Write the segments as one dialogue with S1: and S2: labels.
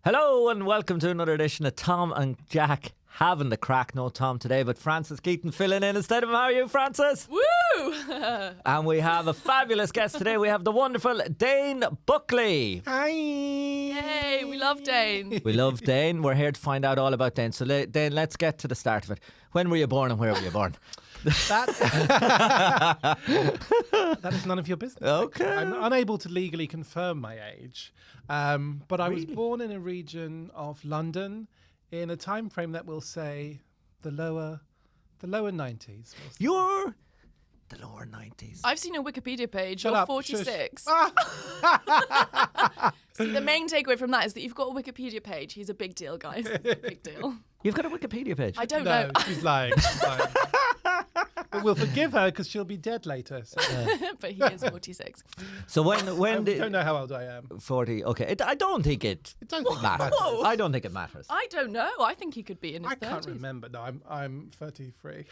S1: Hello and welcome to another edition of Tom and Jack having the crack. No Tom today, but Francis Keyton filling in instead of him. How are you, Francis?
S2: Woo!
S1: And we have a fabulous guest today. We have the wonderful Dane Buckley.
S3: Hi.
S2: Yay, we love Dane.
S1: We love Dane. We're here to find out all about Dane. So, Dane, let's get to the start of it. When were you born and where were you born?
S3: That is none of your business.
S1: Okay.
S3: I'm unable to legally confirm my age, but I was born in a region of London in a time frame that will say the lower 90s.
S1: You're the lower 90s.
S2: I've seen a Wikipedia page.
S3: Shut
S2: You're
S3: up,
S2: 46. So the main takeaway from that is that you've got a Wikipedia page. He's a big deal, guys. Big deal.
S1: You've got a Wikipedia page?
S2: I don't know.
S3: No, she's lying. But we'll forgive her because she'll be dead later. So.
S2: But he is 46.
S1: So when
S3: I
S1: did...
S3: don't know how old I am.
S1: 40, okay. I don't think it
S3: don't think it
S1: matters.
S2: matters.
S1: I don't think it matters.
S2: I don't know. I think he could be in his 30s.
S3: I can't remember. No, I'm 33.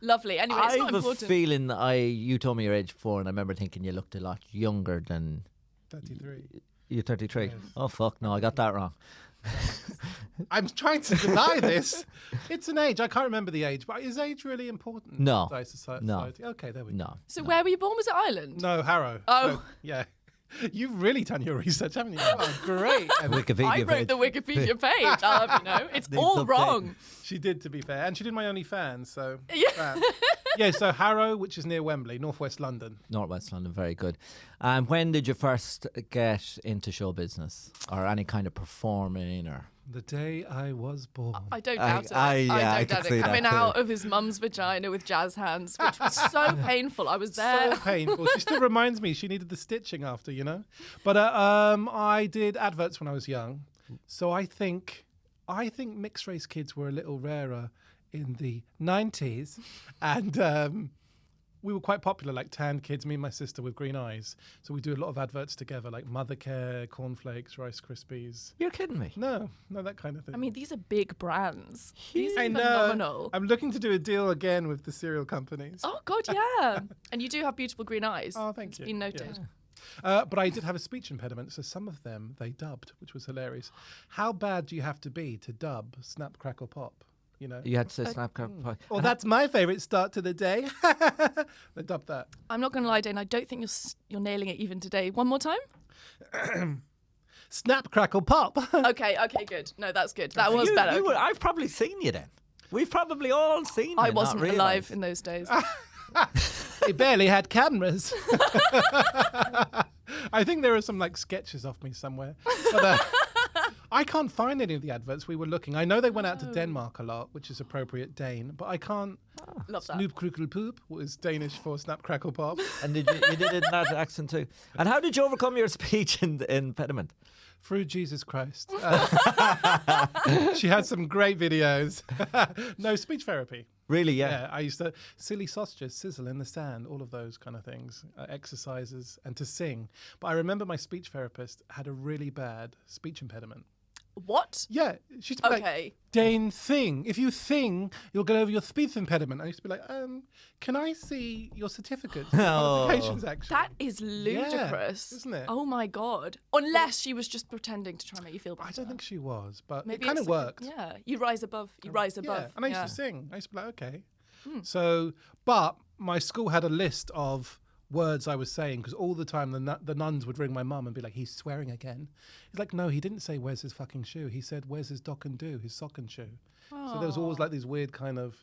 S2: Lovely. Anyway, it's
S1: I
S2: not
S1: have a
S2: important.
S1: feeling you told me your age before, and I remember thinking you looked a lot younger than
S3: 33.
S1: you're 33.
S3: Yes.
S1: Oh fuck, no, I got that wrong.
S3: I'm trying to deny this. It's an age. I can't remember the age, but is age really important?
S1: No.
S3: in society?
S1: No.
S3: Okay, there we go.
S1: No.
S2: So where were you born? Was it Ireland?
S3: No, Harrow.
S2: Oh.
S3: So, yeah. You've really done your research, haven't you? Oh, great.
S1: Wikipedia
S2: I wrote
S1: page.
S2: the Wikipedia page. I'll have you know. It's
S1: Needs
S2: all
S1: updating.
S2: wrong.
S3: She did, to be fair. And she did my OnlyFans, so...
S2: Yeah.
S3: Yeah, so Harrow, which is near Wembley, northwest London.
S1: Northwest London, very good. When did you first get into show business or any kind of performing or?
S3: The day I was born.
S2: I don't doubt it.
S1: yeah, I
S2: I
S1: can
S2: don't doubt
S1: see
S2: it.
S1: that
S2: Coming
S1: too.
S2: out of his mum's vagina with jazz hands, which was so painful. I was there.
S3: So painful. She still reminds me she needed the stitching after, you know? But I did adverts when I was young. So I think mixed race kids were a little rarer in the 90s. And we were quite popular, like tanned kids, me and my sister with green eyes. So we do a lot of adverts together, like Mothercare, Cornflakes, Rice Krispies.
S1: You're kidding me.
S3: No, that kind of thing.
S2: I mean, these are big brands. These are
S3: I know.
S2: phenomenal.
S3: I'm looking to do a deal again with the cereal companies.
S2: Oh, God, yeah. And you do have beautiful green eyes.
S3: Oh, thank
S2: It's
S3: you.
S2: been noted.
S3: Yeah. But I did have a speech impediment, so some of them they dubbed, which was hilarious. How bad do you have to be to dub Snap, Crackle, Pop? You know?
S1: You had to say snap, crack, pie.
S3: Well, that's my favourite start to the day. They dubbed that.
S2: I'm not going to lie, Dane. I don't think you're nailing it even today. One more time?
S3: Snap, Crackle, Pop.
S2: Okay, good. No, that's good. That was better. Okay.
S1: I've probably seen you then. We've probably all seen you.
S2: I
S1: not
S2: wasn't
S1: realised.
S2: alive in those days.
S3: They barely had cameras. I think there are some like sketches of me somewhere. But, I can't find any of the adverts we were looking. I know they went out to Denmark a lot, which is appropriate Dane, but I can't.
S2: Love that.
S3: Snoop Crookle Poop was Danish for Snap Crackle Pop.
S1: And you did it in that accent too. And how did you overcome your speech impediment?
S3: Through Jesus Christ. She had some great videos. No, speech therapy.
S1: Really, yeah.
S3: Yeah, I used to silly sausages, sizzle in the sand, all of those kind of things, exercises, and to sing. But I remember my speech therapist had a really bad speech impediment.
S2: What?
S3: Yeah, she used to be like,
S2: Okay.
S3: Dane, sing. If you sing, you'll get over your speech impediment. I used to be like, can I see your certificates? Qualifications, actually.
S2: That is ludicrous.
S3: isn't it?
S2: Oh, my God. Unless she was just pretending to try and make you feel better.
S3: I don't think she was, but
S2: Maybe
S3: it kind
S2: it's
S3: of
S2: like
S3: worked.
S2: Yeah, you rise above. You rise above.
S3: Yeah, and I used
S2: Yeah.
S3: to sing. I used to be like, okay. So, but my school had a list of words I was saying because all the time the nuns would ring my mum and be like, he's swearing again. He's like, no, he didn't say where's his fucking shoe. He said where's his dock and do, his sock and shoe. So there was always like these weird kind of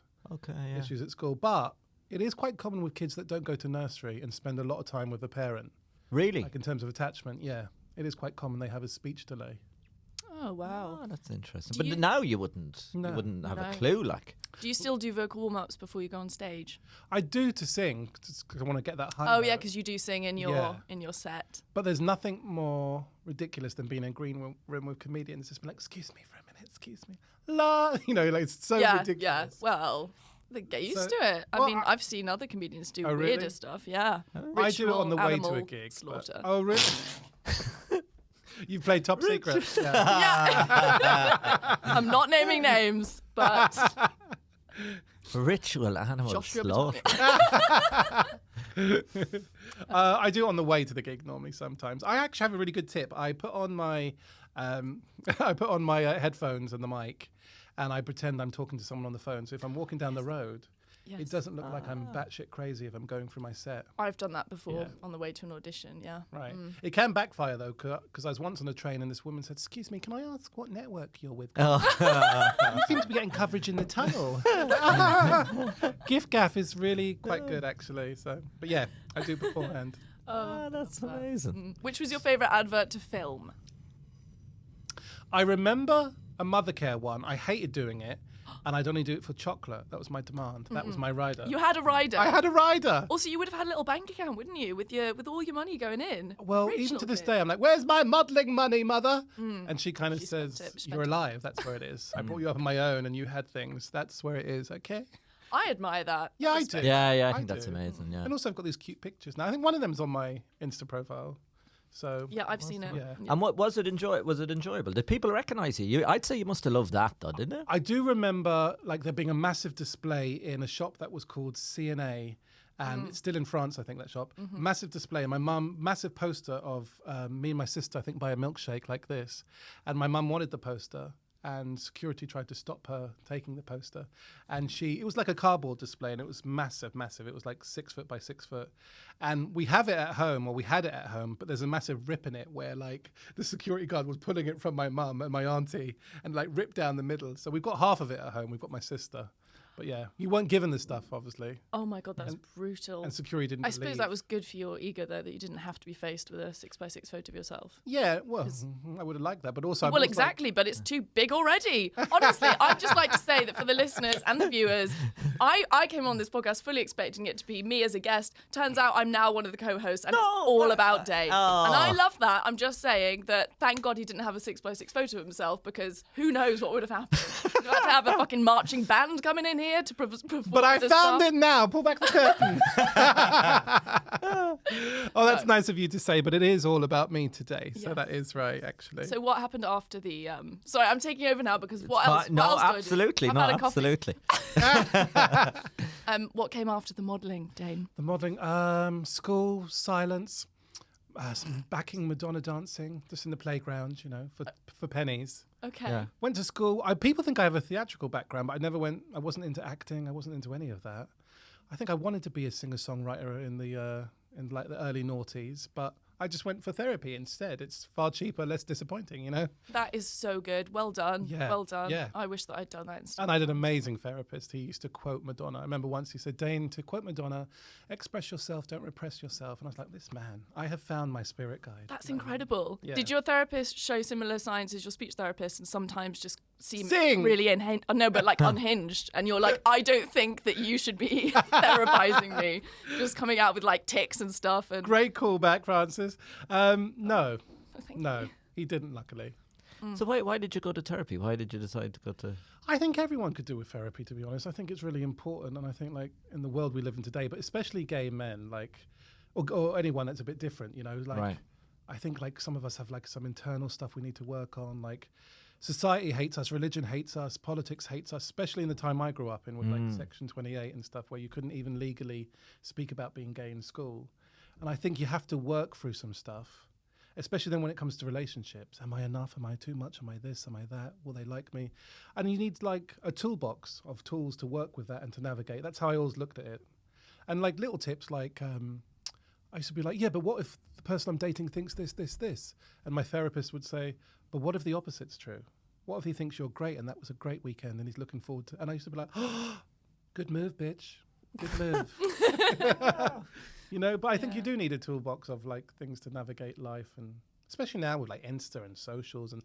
S3: issues at school. But it is quite common with kids that don't go to nursery and spend a lot of time with a parent.
S1: Really?
S3: Like in terms of attachment, yeah. It is quite common they have a speech delay.
S2: Oh, wow.
S1: Oh, that's interesting.
S2: Do
S1: But
S2: you-
S1: now you wouldn't.
S3: No.
S1: You wouldn't have a
S2: No.
S1: clue, like.
S2: Do you still do vocal warm-ups before you go on stage?
S3: I do to sing because I want to get that high
S2: Oh, yeah,
S3: note.
S2: because you do sing in your
S3: Yeah.
S2: set.
S3: But there's nothing more ridiculous than being in a green room with comedians. Just be like, excuse me for a minute, excuse me. La, you know, like it's so
S2: Yeah.
S3: ridiculous.
S2: Well, they get used
S3: So-
S2: to it. I
S3: well,
S2: mean, I've seen other comedians do
S3: Oh,
S2: weirder
S3: really?
S2: stuff. Yeah.
S3: I do it on the way to a
S2: Ritual,
S3: gig. but-
S2: Slaughter.
S3: Oh, really? You've played Top Secret. Yeah.
S2: Yeah. I'm not naming names, but
S1: Ritual animal
S2: Joshua
S1: slaughter.
S3: I do it on the way to the gig normally sometimes. I actually have a really good tip. I put on my I put on my headphones and the mic, and I pretend I'm talking to someone on the phone. So if I'm walking down the road, it doesn't look like I'm batshit crazy if I'm going through my set.
S2: I've done that before on the way to an audition,
S3: Right. It can backfire, though, because I was once on a train and this woman said, "Excuse me, can I ask what network you're with? You seem to be getting coverage in the tunnel." Gift gaff is really quite good, actually. So, but yeah, I do beforehand.
S1: That's amazing.
S2: Which was your favourite advert to film?
S3: I remember a Mothercare one. I hated doing it, and I'd only do it for chocolate. That was my demand. That was my rider.
S2: You had a rider.
S3: I had a rider.
S2: Also, you would have had a little bank account, wouldn't you, with all your money going in?
S3: Well,
S2: Rich
S3: even to
S2: little
S3: this
S2: kid.
S3: day, I'm like, "Where's my modelling money, mother?" And she kind of
S2: She spent
S3: says,
S2: it,
S3: "You're alive. That's where it is. I brought you up on my own, and you had things. That's where it is. Okay."
S2: I admire that.
S3: Yeah, I do.
S1: Yeah, I think
S3: I
S1: that's
S3: do.
S1: amazing. Yeah.
S3: And also, I've got these cute pictures now. I think one of them's on my Insta profile. So
S2: Yeah, I've seen it.
S3: Yeah.
S1: And what was it? Was it enjoyable? Did people recognise you? I'd say you must have loved that, though, didn't it?
S3: I do remember like there being a massive display in a shop that was called C&A, and it's still in France, I think, that shop. Massive display, and my mum, massive poster of me and my sister, I think, buy a milkshake like this, and my mum wanted the poster. And security tried to stop her taking the poster. And it was like a cardboard display, and it was massive, massive. It was like 6 foot by 6 foot. And we have it at home, or we had it at home, but there's a massive rip in it where like the security guard was pulling it from my mum and my auntie and like ripped down the middle. So we've got half of it at home. We've got my sister. But yeah, you weren't given the stuff, obviously.
S2: Oh my God, that's brutal.
S3: And security didn't
S2: I suppose
S3: believe.
S2: that was good for your ego, though, that you didn't have to be faced with a 6x6 photo of yourself.
S3: Yeah, well, I would have liked that. But also...
S2: Well, exactly, but it's too big already. Honestly, I'd just like to say that for the listeners and the viewers, I came on this podcast fully expecting it to be me as a guest. Turns out I'm now one of the co-hosts, and it's all about Dane.
S1: Oh.
S2: And I love that. I'm just saying that thank God he didn't have a 6x6 photo of himself, because who knows what would have happened. You had to have a fucking marching band coming in here to perform.
S3: But I found it now. Pull back the curtain. Oh, that's nice of you to say, but it is all about me today. So
S2: Yes.
S3: that is right, actually.
S2: So what happened after the? Sorry, I'm taking over now because what else?
S1: No,
S2: what else do I do?
S1: absolutely,
S2: I've
S1: no,
S2: had a coffee.
S1: absolutely.
S2: What came after the modelling, Dane?
S3: The modelling, school, silence, some backing Madonna dancing, just in the playground, for pennies.
S2: Okay.
S1: Yeah.
S3: Went to school. People think I have a theatrical background, but I wasn't into acting. I wasn't into any of that. I think I wanted to be a singer-songwriter in the early noughties, but I just went for therapy instead. It's far cheaper, less disappointing,
S2: That is so good. Well done.
S3: Yeah,
S2: Well done.
S3: yeah.
S2: I wish that I'd done that instead.
S3: And I had an amazing therapist. He used to quote Madonna. I remember once he said, "Dane, to quote Madonna, express yourself, don't repress yourself." And I was like, this man, I have found my spirit guide.
S2: That's incredible.
S3: Yeah.
S2: Did your therapist show similar signs as your speech therapist and sometimes just seem
S3: Sing!
S2: really unhinged? And you're like, I don't think that you should be therapizing me. Just coming out with like tics and stuff. And
S3: Great callback, Francis. No,
S2: Thank
S3: no, he didn't, luckily.
S1: So why did you go to therapy? Why did you decide to go to...
S3: I think everyone could do with therapy, to be honest. I think it's really important, and I think like in the world we live in today, but especially gay men, like, or anyone that's a bit different, like.
S1: Right.
S3: I think like some of us have like some internal stuff we need to work on. Like, society hates us, religion hates us, politics hates us, especially in the time I grew up in with like Section 28 and stuff, where you couldn't even legally speak about being gay in school. And I think you have to work through some stuff. Especially then when it comes to relationships. Am I enough? Am I too much? Am I this? Am I that? Will they like me? And you need like a toolbox of tools to work with that and to navigate. That's how I always looked at it. And like little tips like, I used to be like, yeah, but what if the person I'm dating thinks this, this, this? And my therapist would say, but what if the opposite's true? What if he thinks you're great and that was a great weekend and he's looking forward to... And I used to be like, oh, good move, bitch. Good move. But I think you do need a toolbox of like things to navigate life, and especially now with like Insta and socials and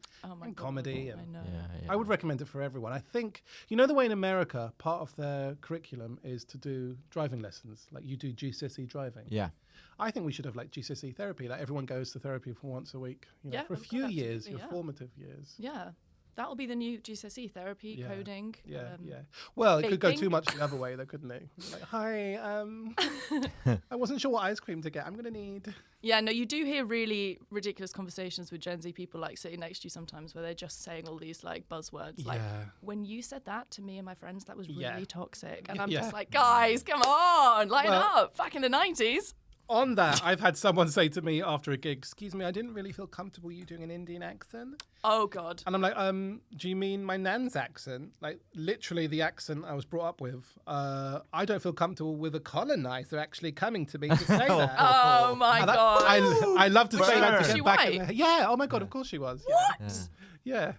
S3: comedy. And
S2: I know.
S1: Yeah.
S3: I would recommend it for everyone. I think, the way in America, part of their curriculum is to do driving lessons. Like you do GCSE driving.
S1: Yeah.
S3: I think we should have like GCSE therapy. Like everyone goes to therapy for once a week,
S2: Yeah,
S3: for a
S2: of
S3: few
S2: course,
S3: years,
S2: absolutely,
S3: your
S2: yeah.
S3: formative years.
S2: Yeah. That'll be the new GCSE therapy,
S3: Yeah.
S2: coding.
S3: Yeah. Well, it could go
S2: vaping.
S3: too much the other way, though, couldn't it? Like, hi, I wasn't sure what ice cream to get. I'm gonna need.
S2: Yeah, no, you do hear really ridiculous conversations with Gen Z people like sitting next to you sometimes where they're just saying all these like buzzwords. Like,
S3: Yeah.
S2: when you said that to me and my friends, that was really
S3: Yeah.
S2: toxic. And I'm
S3: Yeah.
S2: just like, guys, come on, lighten
S3: Well-
S2: up. Back in the 90s.
S3: On that, I've had someone say to me after a gig, "Excuse me, I didn't really feel comfortable you doing an Indian accent."
S2: Oh God.
S3: And I'm like, do you mean my nan's accent? Like literally the accent I was brought up with. I don't feel comfortable with a colonizer actually coming to me to say that.
S2: Oh my
S3: And that-
S2: God.
S3: I love to say that to
S2: Was
S3: get
S2: she
S3: back
S2: white?
S3: in their, yeah, oh my God, of course she was.
S2: What?
S3: Yeah.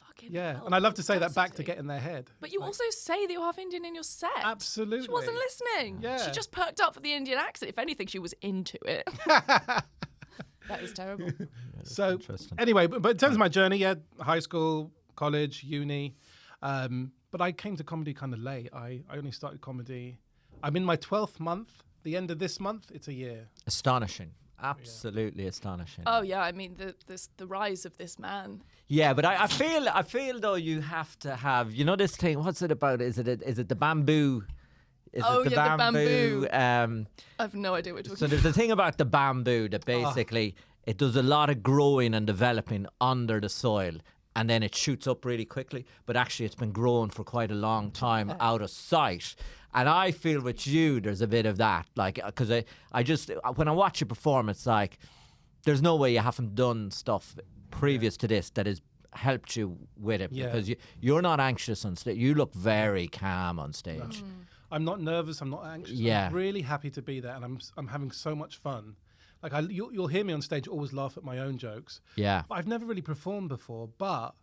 S2: Fucking
S3: Yeah.
S2: hell,
S3: And I love to say that back to
S2: audacity.
S3: get in their head.
S2: But you also say that you're half Indian in your set.
S3: Absolutely.
S2: She wasn't listening.
S3: Yeah.
S2: She just perked up for the Indian accent. If anything, she was into it. That is terrible.
S3: So
S1: interesting.
S3: anyway, but in terms of my journey, yeah, high school, college, uni, but I came to comedy kind of late. I only started comedy. I'm in my 12th month. The end of this month, it's a year.
S1: Astonishing. Absolutely astonishing.
S2: Oh yeah, I mean the rise of this man.
S1: Yeah, but I feel though you have to have, you know, this thing. What's it about? Is it the bamboo? Is
S2: Oh,
S1: it the
S2: yeah, the
S1: bamboo?
S2: I have no idea what you're
S1: So
S2: talking
S1: there's a thing about the bamboo that basically it does a lot of growing and developing under the soil, and then it shoots up really quickly. But actually, it's been growing for quite a long time out of sight. And I feel with you, there's a bit of that, like, because I just when I watch you perform, it's like there's no way you haven't done stuff previous to this that has helped you with it,
S3: Yeah.
S1: because you're not anxious on stage. You look very calm on stage.
S3: I'm not nervous. I'm not anxious.
S1: Yeah.
S3: I'm really happy to be there, and I'm having so much fun. Like you'll hear me on stage always laugh at my own jokes.
S1: Yeah.
S3: I've never really performed before, but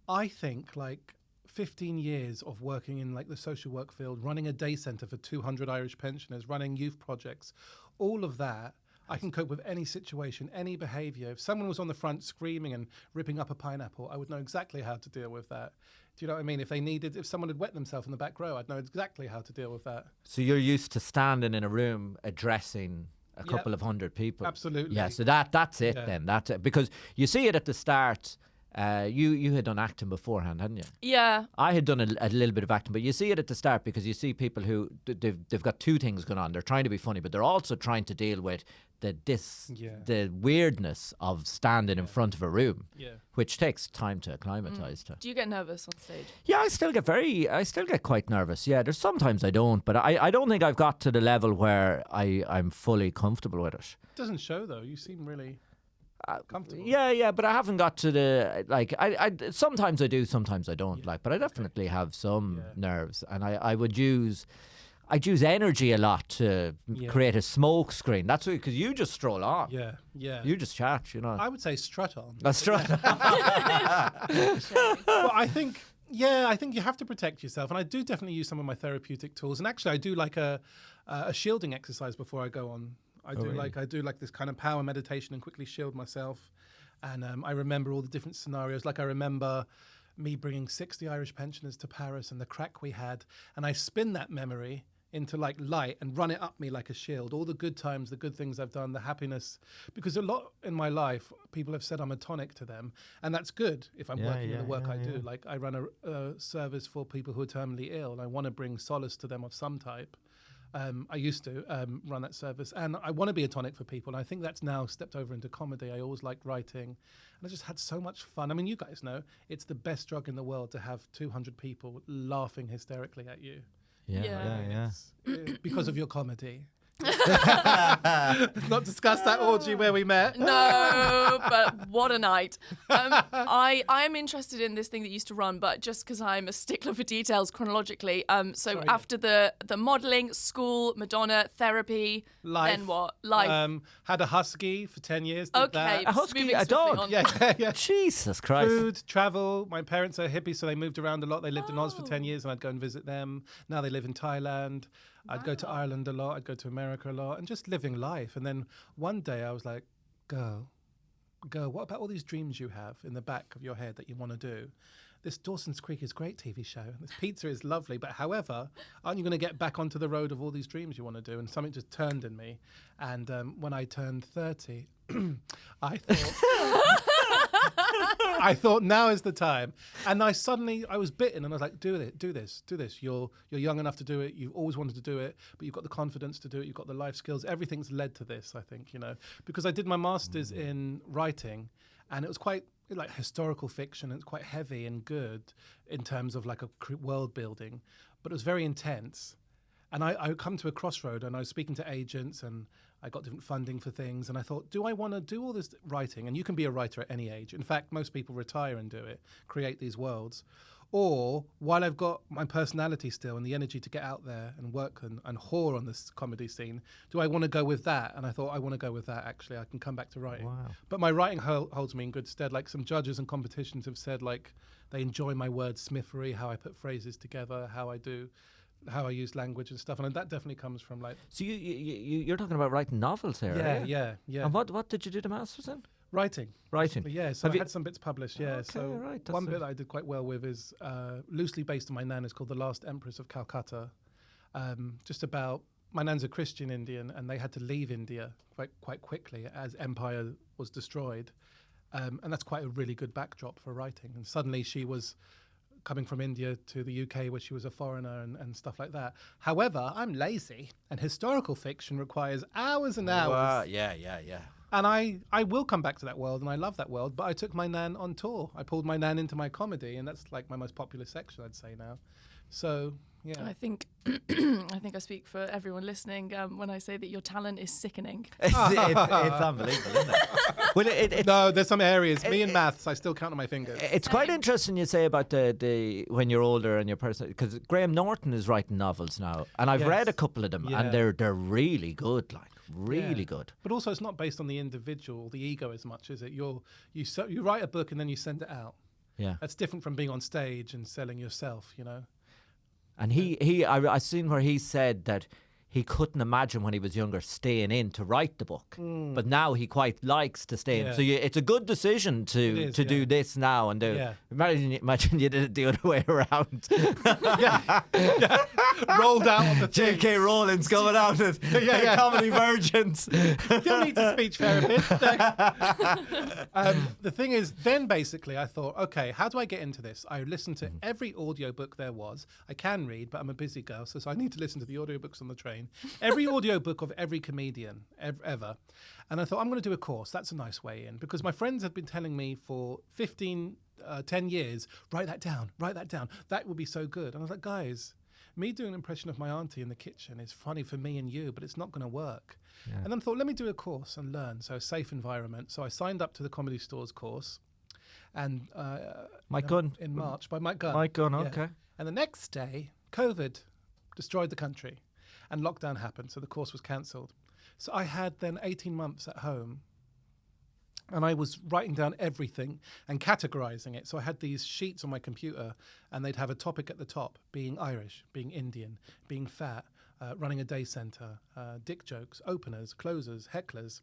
S3: I think like 15 years of working in like the social work field, running a day centre for 200 Irish pensioners, running youth projects, all of that, I can cope with any situation, any behaviour. If someone was on the front screaming and ripping up a pineapple, I would know exactly how to deal with that. Do you know what I mean? If someone had wet themselves in the back row, I'd know exactly how to deal with that.
S1: So you're used to standing in a room addressing a couple of hundred people.
S3: Absolutely.
S1: Yeah, so that's it
S3: Yeah.
S1: then. That's it. Because you see it at the start. You had done acting beforehand, hadn't you?
S2: Yeah.
S1: I had done a little bit of acting, but you see it at the start because you see people who they've got two things going on. They're trying to be funny, but they're also trying to deal with the weirdness of standing in front of a room, which takes time to acclimatise to.
S2: Do you get nervous on stage?
S1: Yeah, I still get quite nervous. Yeah, there's sometimes I don't, but I don't think I've got to the level where I'm fully comfortable with it.
S3: Doesn't show though. You seem really comfortable.
S1: Yeah, but I haven't got to the like. I sometimes I do, sometimes I don't. Like, but I definitely have some nerves, and I'd use energy a lot to create a smoke screen. That's because you just stroll on.
S3: Yeah.
S1: You just chat, you know.
S3: I would say strut on.
S1: That's right.
S3: Well, I think you have to protect yourself, and I do definitely use some of my therapeutic tools. And actually, I do like a shielding exercise before I go on. I do like this kind of power meditation and quickly shield myself. And I remember all the different scenarios. Like I remember me bringing 60 Irish pensioners to Paris and the crack we had, and I spin that memory into like light and run it up me like a shield. All the good times, the good things I've done, the happiness. Because a lot in my life, people have said I'm a tonic to them. And that's good if I'm working in the work I do. Like I run a service for people who are terminally ill, and I want to bring solace to them of some type. I used to run that service, and I want to be a tonic for people. And I think that's now stepped over into comedy. I always liked writing, and I just had so much fun. I mean, you guys know it's the best drug in the world to have 200 people laughing hysterically at you.
S1: Yeah.
S3: Because of your comedy. Let's not discuss that orgy where we met.
S2: No, but what a night. I am interested in this thing that you used to run, but just because I'm a stickler for details chronologically. After the modelling, school, Madonna, therapy,
S3: Life.
S2: then what? Life.
S3: Had a husky for 10 years. Did
S2: Okay.
S3: that.
S1: A husky,
S2: moving
S1: a
S2: swiftly
S1: dog.
S2: on.
S3: Yeah.
S1: Jesus Christ.
S3: Food, travel. My parents are hippies, so they moved around a lot. They lived in Oz for 10 years, and I'd go and visit them. Now they live in Thailand. I'd go to Ireland a lot. I'd go to America a lot, and just living life. And then one day I was like, girl, what about all these dreams you have in the back of your head that you want to do? This Dawson's Creek is a great TV show. This pizza is lovely. But however, aren't you going to get back onto the road of all these dreams you want to do? And something just turned in me. And when I turned 30, I thought now is the time. And I was bitten, and I was like, do this. You're young enough to do it. You've always wanted to do it, but you've got the confidence to do it. You've got the life skills. Everything's led to this, I think, because I did my master's in writing, and it was quite like historical fiction. It's quite heavy and good in terms of like a world building, but it was very intense. And I come to a crossroad, and I was speaking to agents, and I got different funding for things, and I thought, do I want to do all this writing? And you can be a writer at any age. In fact, most people retire and do it, create these worlds. Or while I've got my personality still and the energy to get out there and work and whore on this comedy scene, do I want to go with that? And I thought, I want to go with that, actually. I can come back to writing.
S1: Wow.
S3: But my writing holds me in good stead. Like some judges and competitions have said, like, they enjoy my wordsmithery, how I put phrases together, how I use language and stuff. And that definitely comes from like...
S1: So you're talking about writing novels here, are you?
S3: Yeah.
S1: And what did you do the masters in?
S3: Writing. Yeah, so I had some bits published, yeah.
S1: Okay,
S3: So
S1: right,
S3: one bit that I did quite well with is loosely based on my nan. It's called The Last Empress of Calcutta. Just about, my nan's a Christian Indian, and they had to leave India quite quickly as empire was destroyed. And that's quite a really good backdrop for writing. And suddenly she was coming from India to the UK where she was a foreigner and stuff like that. However, I'm lazy, and historical fiction requires hours and hours.
S1: Yeah.
S3: And I will come back to that world, and I love that world, but I took my nan on tour. I pulled my nan into my comedy, and that's like my most popular section, I'd say now. So, yeah.
S2: I think I speak for everyone listening when I say that your talent is sickening.
S1: It's unbelievable, isn't it? Well,
S3: No, there's some areas. Me and maths, I still count on my fingers.
S1: it's quite interesting you say about the when you're older and your person, because Graham Norton is writing novels now, and I've
S3: Yes.
S1: read a couple of them,
S3: Yeah.
S1: and they're really good, like really
S3: Yeah.
S1: good.
S3: But also, it's not based on the individual, the ego as much, is it? You write a book and then you send it out.
S1: Yeah.
S3: That's different from being on stage and selling yourself, you know?
S1: And I seen where he said that he couldn't imagine when he was younger staying in to write the book, but now he quite likes to stay in.
S3: Yeah.
S1: So it's a good decision to
S3: is,
S1: do
S3: yeah.
S1: this now and do.
S3: Yeah.
S1: Imagine you did it the other way around.
S3: yeah. Rolled out on the thing.
S1: J.K. Rowling's going out with
S3: Yeah.
S1: comedy virgins.
S3: You'll need a speech therapist. The thing is, then basically I thought, okay, how do I get into this? I listened to every audiobook there was. I can read, but I'm a busy girl, so I need to listen to the audiobooks on the train. Every audiobook of every comedian ever. And I thought, I'm going to do a course. That's a nice way in. Because my friends have been telling me for 10 years, write that down. That would be so good. And I was like, guys, me doing an impression of my auntie in the kitchen is funny for me and you, but it's not going to work. Yeah. And then I thought, let me do a course and learn. So safe environment. So I signed up to the Comedy Stores course. And
S1: Mike Gunn.
S3: In March, by Mike Gunn.
S1: Mike Gunn, okay.
S3: And the next day, COVID destroyed the country and lockdown happened. So the course was cancelled. So I had then 18 months at home. And I was writing down everything and categorizing it. So I had these sheets on my computer, and they'd have a topic at the top: being Irish, being Indian, being fat, running a day centre, dick jokes, openers, closers, hecklers,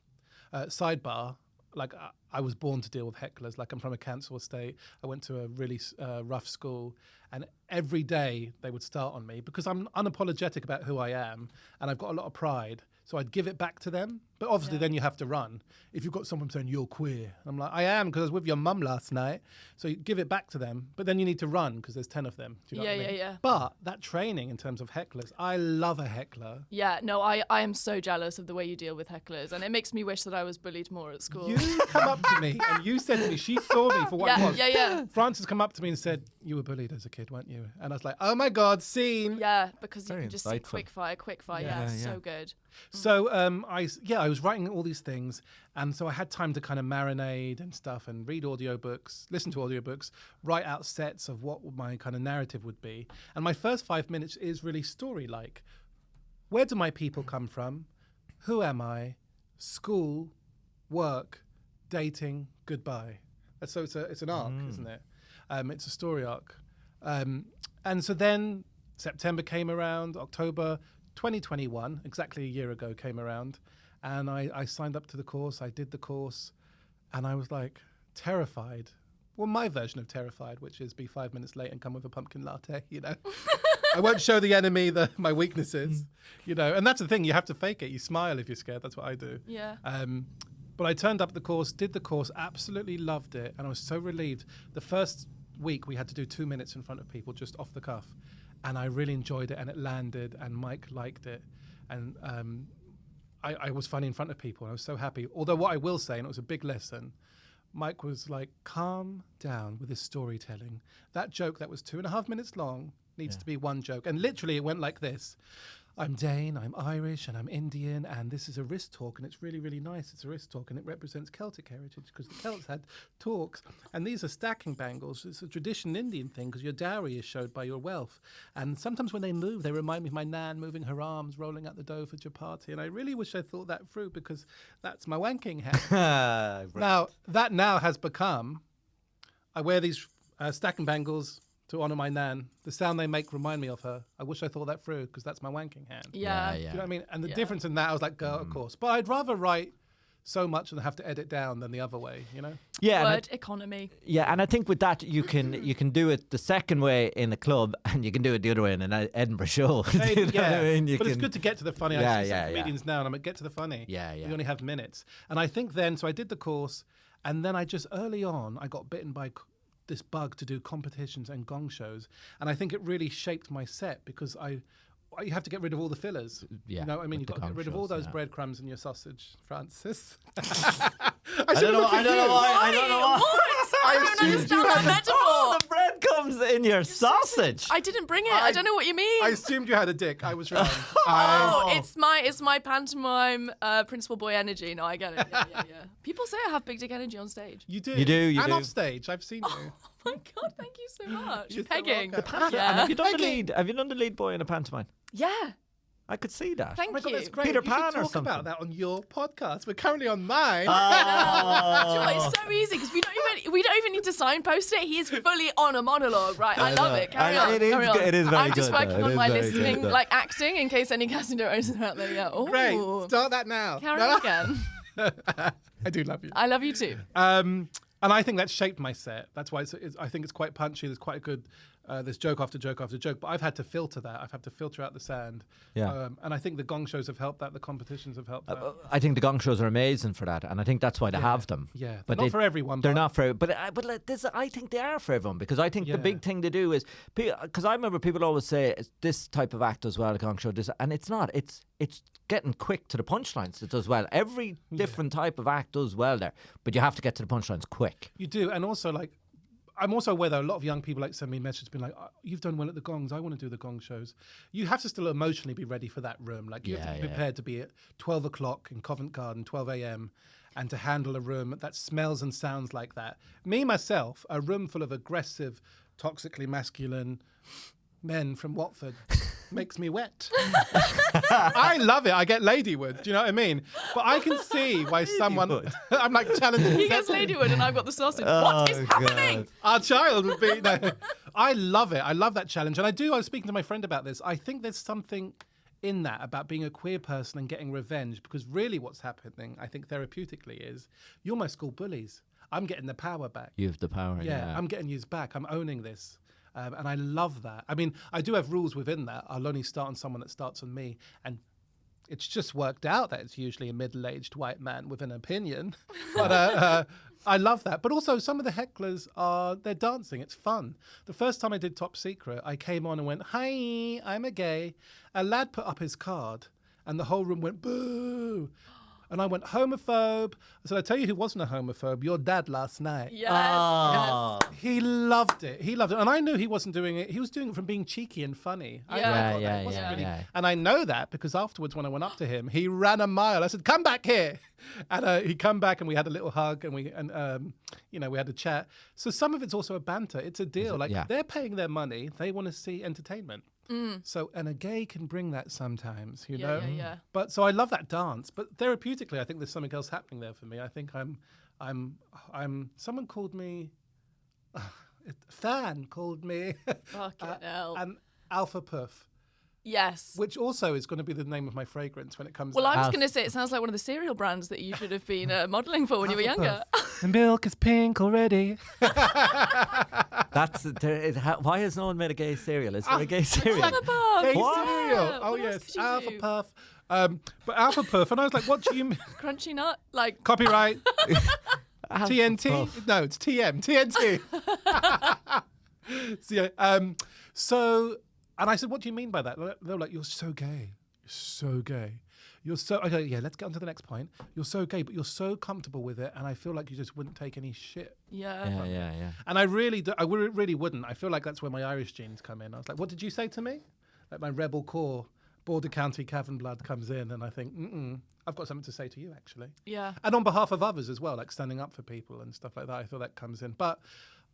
S3: sidebar. Like I was born to deal with hecklers. Like I'm from a council estate. I went to a really rough school, and every day they would start on me because I'm unapologetic about who I am, and I've got a lot of pride. So I'd give it back to them. But obviously then you have to run. If you've got someone saying, you're queer, I'm like, I am because I was with your mum last night. So you give it back to them. But then you need to run because there's 10 of them. Do you know what I mean?
S2: Yeah.
S3: But that training in terms of hecklers, I love a heckler.
S2: Yeah, no, I am so jealous of the way you deal with hecklers. And it makes me wish that I was bullied more at school.
S3: You come up to me and you said to me, she saw me for what I was.
S2: Yeah.
S3: Frances come up to me and said, you were bullied as a kid, weren't you? And I was like, oh my God, scene.
S2: Yeah, because you
S1: Very
S2: can just say
S1: insightful.
S2: quick fire. Yeah,
S1: Yeah.
S2: so good.
S3: So I was writing all these things, and so I had time to kind of marinate and stuff and read audiobooks, listen to audiobooks, write out sets of what my kind of narrative would be. And my first 5 minutes is really story-like. Where do my people come from? Who am I? School, work, dating, goodbye. So it's an arc, isn't it? It's a story arc. And so then September came around, October 2021, exactly a year ago, came around, and I signed up to the course. I did the course, and I was like terrified. Well, my version of terrified, which is be 5 minutes late and come with a pumpkin latte, you know. I won't show the enemy my weaknesses, you know. And that's the thing, you have to fake it. You smile if you're scared. That's what I do.
S2: Yeah.
S3: But I turned up the course, did the course, absolutely loved it, and I was so relieved. The first week we had to do 2 minutes in front of people just off the cuff. And I really enjoyed it, and it landed, and Mike liked it. And I was funny in front of people, and I was so happy. Although what I will say, and it was a big lesson, Mike was like, calm down with his storytelling. That joke that was 2.5 minutes long needs to be one joke. And literally it went like this. I'm Dane, I'm Irish, and I'm Indian, and this is a wrist talk, and it's really, really nice. It's a wrist talk, and it represents Celtic heritage because the Celts had talks. And these are stacking bangles. It's a traditional Indian thing because your dowry is showed by your wealth. And sometimes when they move, they remind me of my nan moving her arms, rolling out the dough for chapati. And I really wish I thought that through because that's my wanking hand. Now, that now has become, I wear these stacking bangles to honour my nan. The sound they make remind me of her. I wish I thought that through because that's my wanking hand.
S2: Yeah.
S3: Do you know what I mean? And the difference in that, I was like, girl, of course. But I'd rather write so much and have to edit down than the other way, you know?
S1: Yeah.
S2: Word economy.
S1: Yeah, and I think with that you can do it the second way in a club, and you can do it the other way in an Edinburgh show. You know what I mean?
S3: But it's good to get to the funny.
S1: Yeah,
S3: I see
S1: yeah,
S3: some comedians now, and I'm like, get to the funny.
S1: Yeah, yeah.
S3: We only have minutes. And I think then, so I did the course, and then I just early on, I got bitten by this bug to do competitions and gong shows, and I think it really shaped my set because you have to get rid of all the fillers.
S1: Yeah,
S3: you know what I mean?
S1: with
S3: You've got to
S1: the
S3: get rid of
S1: gong
S3: all
S1: shows,
S3: those breadcrumbs in your sausage, Francis.
S1: I don't know why.
S2: What? I don't understand that metaphor.
S1: Oh, the bread comes in your sausage.
S2: I didn't bring it. I don't know what you mean.
S3: I assumed you had a dick. I was wrong.
S2: It's my pantomime principal boy energy. No, I get it. Yeah. People say I have big dick energy on stage.
S3: You do.
S1: You do, you
S3: and
S1: do.
S3: off stage. I've seen you.
S2: Oh my god, thank you so much.
S3: You're so
S2: Pegging.
S3: welcome.
S1: And have you done the lead? Have you done the lead boy in a pantomime?
S2: Yeah.
S1: I could see that.
S2: Thank
S3: Oh my God,
S2: you.
S3: that's great.
S1: Peter
S3: You should
S1: Pan or
S3: talk
S1: something.
S3: about that on your podcast. We're currently on mine.
S2: Do you know what, it's so easy because we don't even need to signpost it. He is fully on a monologue, right? I love it. Carry on.
S1: It is
S2: carry on.
S1: good. It is very
S2: I'm just
S1: good,
S2: working
S1: though.
S2: on
S1: It
S2: my
S1: is very good,
S2: listening,
S1: though.
S2: like acting, in case any casting directors are out there. Yeah. Ooh.
S3: Great. Start that now.
S2: Carry on again.
S3: I do love you.
S2: I love you too.
S3: And I think that shaped my set. That's why I think it's quite punchy. There's quite a good, there's joke after joke after joke. But I've had to filter that. I've had to filter out the sand.
S1: Yeah.
S3: And I think the gong shows have helped that. The competitions have helped that.
S1: I think the gong shows are amazing for that, and I think that's why they have them.
S3: Yeah.
S1: But
S3: Not for everyone.
S1: They're
S3: but
S1: not for, but like this. I think they are for everyone because I think the big thing to do is because I remember people always say this type of act does well, a gong show, this, and it's not. It's getting quick to the punchlines that does well. Every different type of act does well there, but you have to get to the punchlines quick.
S3: You do. And also, like, I'm also aware that a lot of young people like send me messages being like, you've done well at the gongs. I want to do the gong shows. You have to still emotionally be ready for that room. Like, you have to be prepared to be at 12 o'clock in Covent Garden, 12 a.m., and to handle a room that smells and sounds like that. Me, myself, a room full of aggressive, toxically masculine men from Watford makes me wet. I love it. I get ladywood. Do you know what I mean? But I can see why someone... I'm like challenging...
S2: He gets ladywood and I've got the sausage. What is happening?
S3: Our child would be... No. I love it. I love that challenge. And I was speaking to my friend about this. I think there's something in that about being a queer person and getting revenge, because really what's happening, I think therapeutically, is you almost call bullies. I'm getting the power back.
S1: You have the power.
S3: Yeah, I'm getting used back. I'm owning this. And I love that. I mean, I do have rules within that. I'll only start on someone that starts on me. And it's just worked out that it's usually a middle-aged white man with an opinion. But I love that. But also some of the hecklers they're dancing. It's fun. The first time I did Top Secret, I came on and went, "Hi, I'm a gay." A lad put up his card and the whole room went, "Boo." And I went, "Homophobe." I said, "I tell you who wasn't a homophobe, your dad last night."
S2: Yes.
S3: He loved it. He loved it. And I knew he wasn't doing it. He was doing it from being cheeky and funny. I got that. It wasn't really- And I know that because afterwards when I went up to him, he ran a mile. I said, "Come back here." And he come back and we had a little hug and we had a chat. So some of it's also a banter. It's a deal. They're paying their money. They want to see entertainment. So, and a gay can bring that sometimes, you know?
S2: Yeah.
S3: But so I love that dance, but therapeutically, I think there's something else happening there for me. I think someone called me, a fan called me,
S2: Fucking hell.
S3: an Alpha Puff,
S2: Yes.
S3: which also is going to be the name of my fragrance when it comes
S2: Well,
S3: out.
S2: I was going to say it sounds like one of the cereal brands that you should have been modelling for when you were younger.
S3: The milk is pink already.
S1: Why has no one made a gay cereal? Is there a gay cereal?
S2: Alpha Puff.
S3: Gay
S1: What?
S3: cereal.
S2: Yeah,
S3: Oh
S2: what else
S3: yes,
S2: could you
S3: Alpha
S2: do?
S3: Puff. But Alpha Puff, and I was like, "What do you mean?"
S2: Crunchy nut, like
S3: Copyright.
S1: Alpha
S3: TNT?
S1: Puff.
S3: No, it's TNT. So, and I said, "What do you mean by that?" They were like, "You're so gay. You're so gay. you're so, okay, yeah, let's get on to the next point. You're so gay, but you're so comfortable with it. And I feel like you just wouldn't take any shit.
S2: Yeah.
S1: Yeah.
S3: And I really really wouldn't. I feel like that's where my Irish genes come in. I was like, what did you say to me? Like my rebel core, Border County Cavan blood comes in, and I think, I've got something to say to you, actually.
S2: Yeah.
S3: And on behalf of others as well, like standing up for people and stuff like that. I feel that comes in. But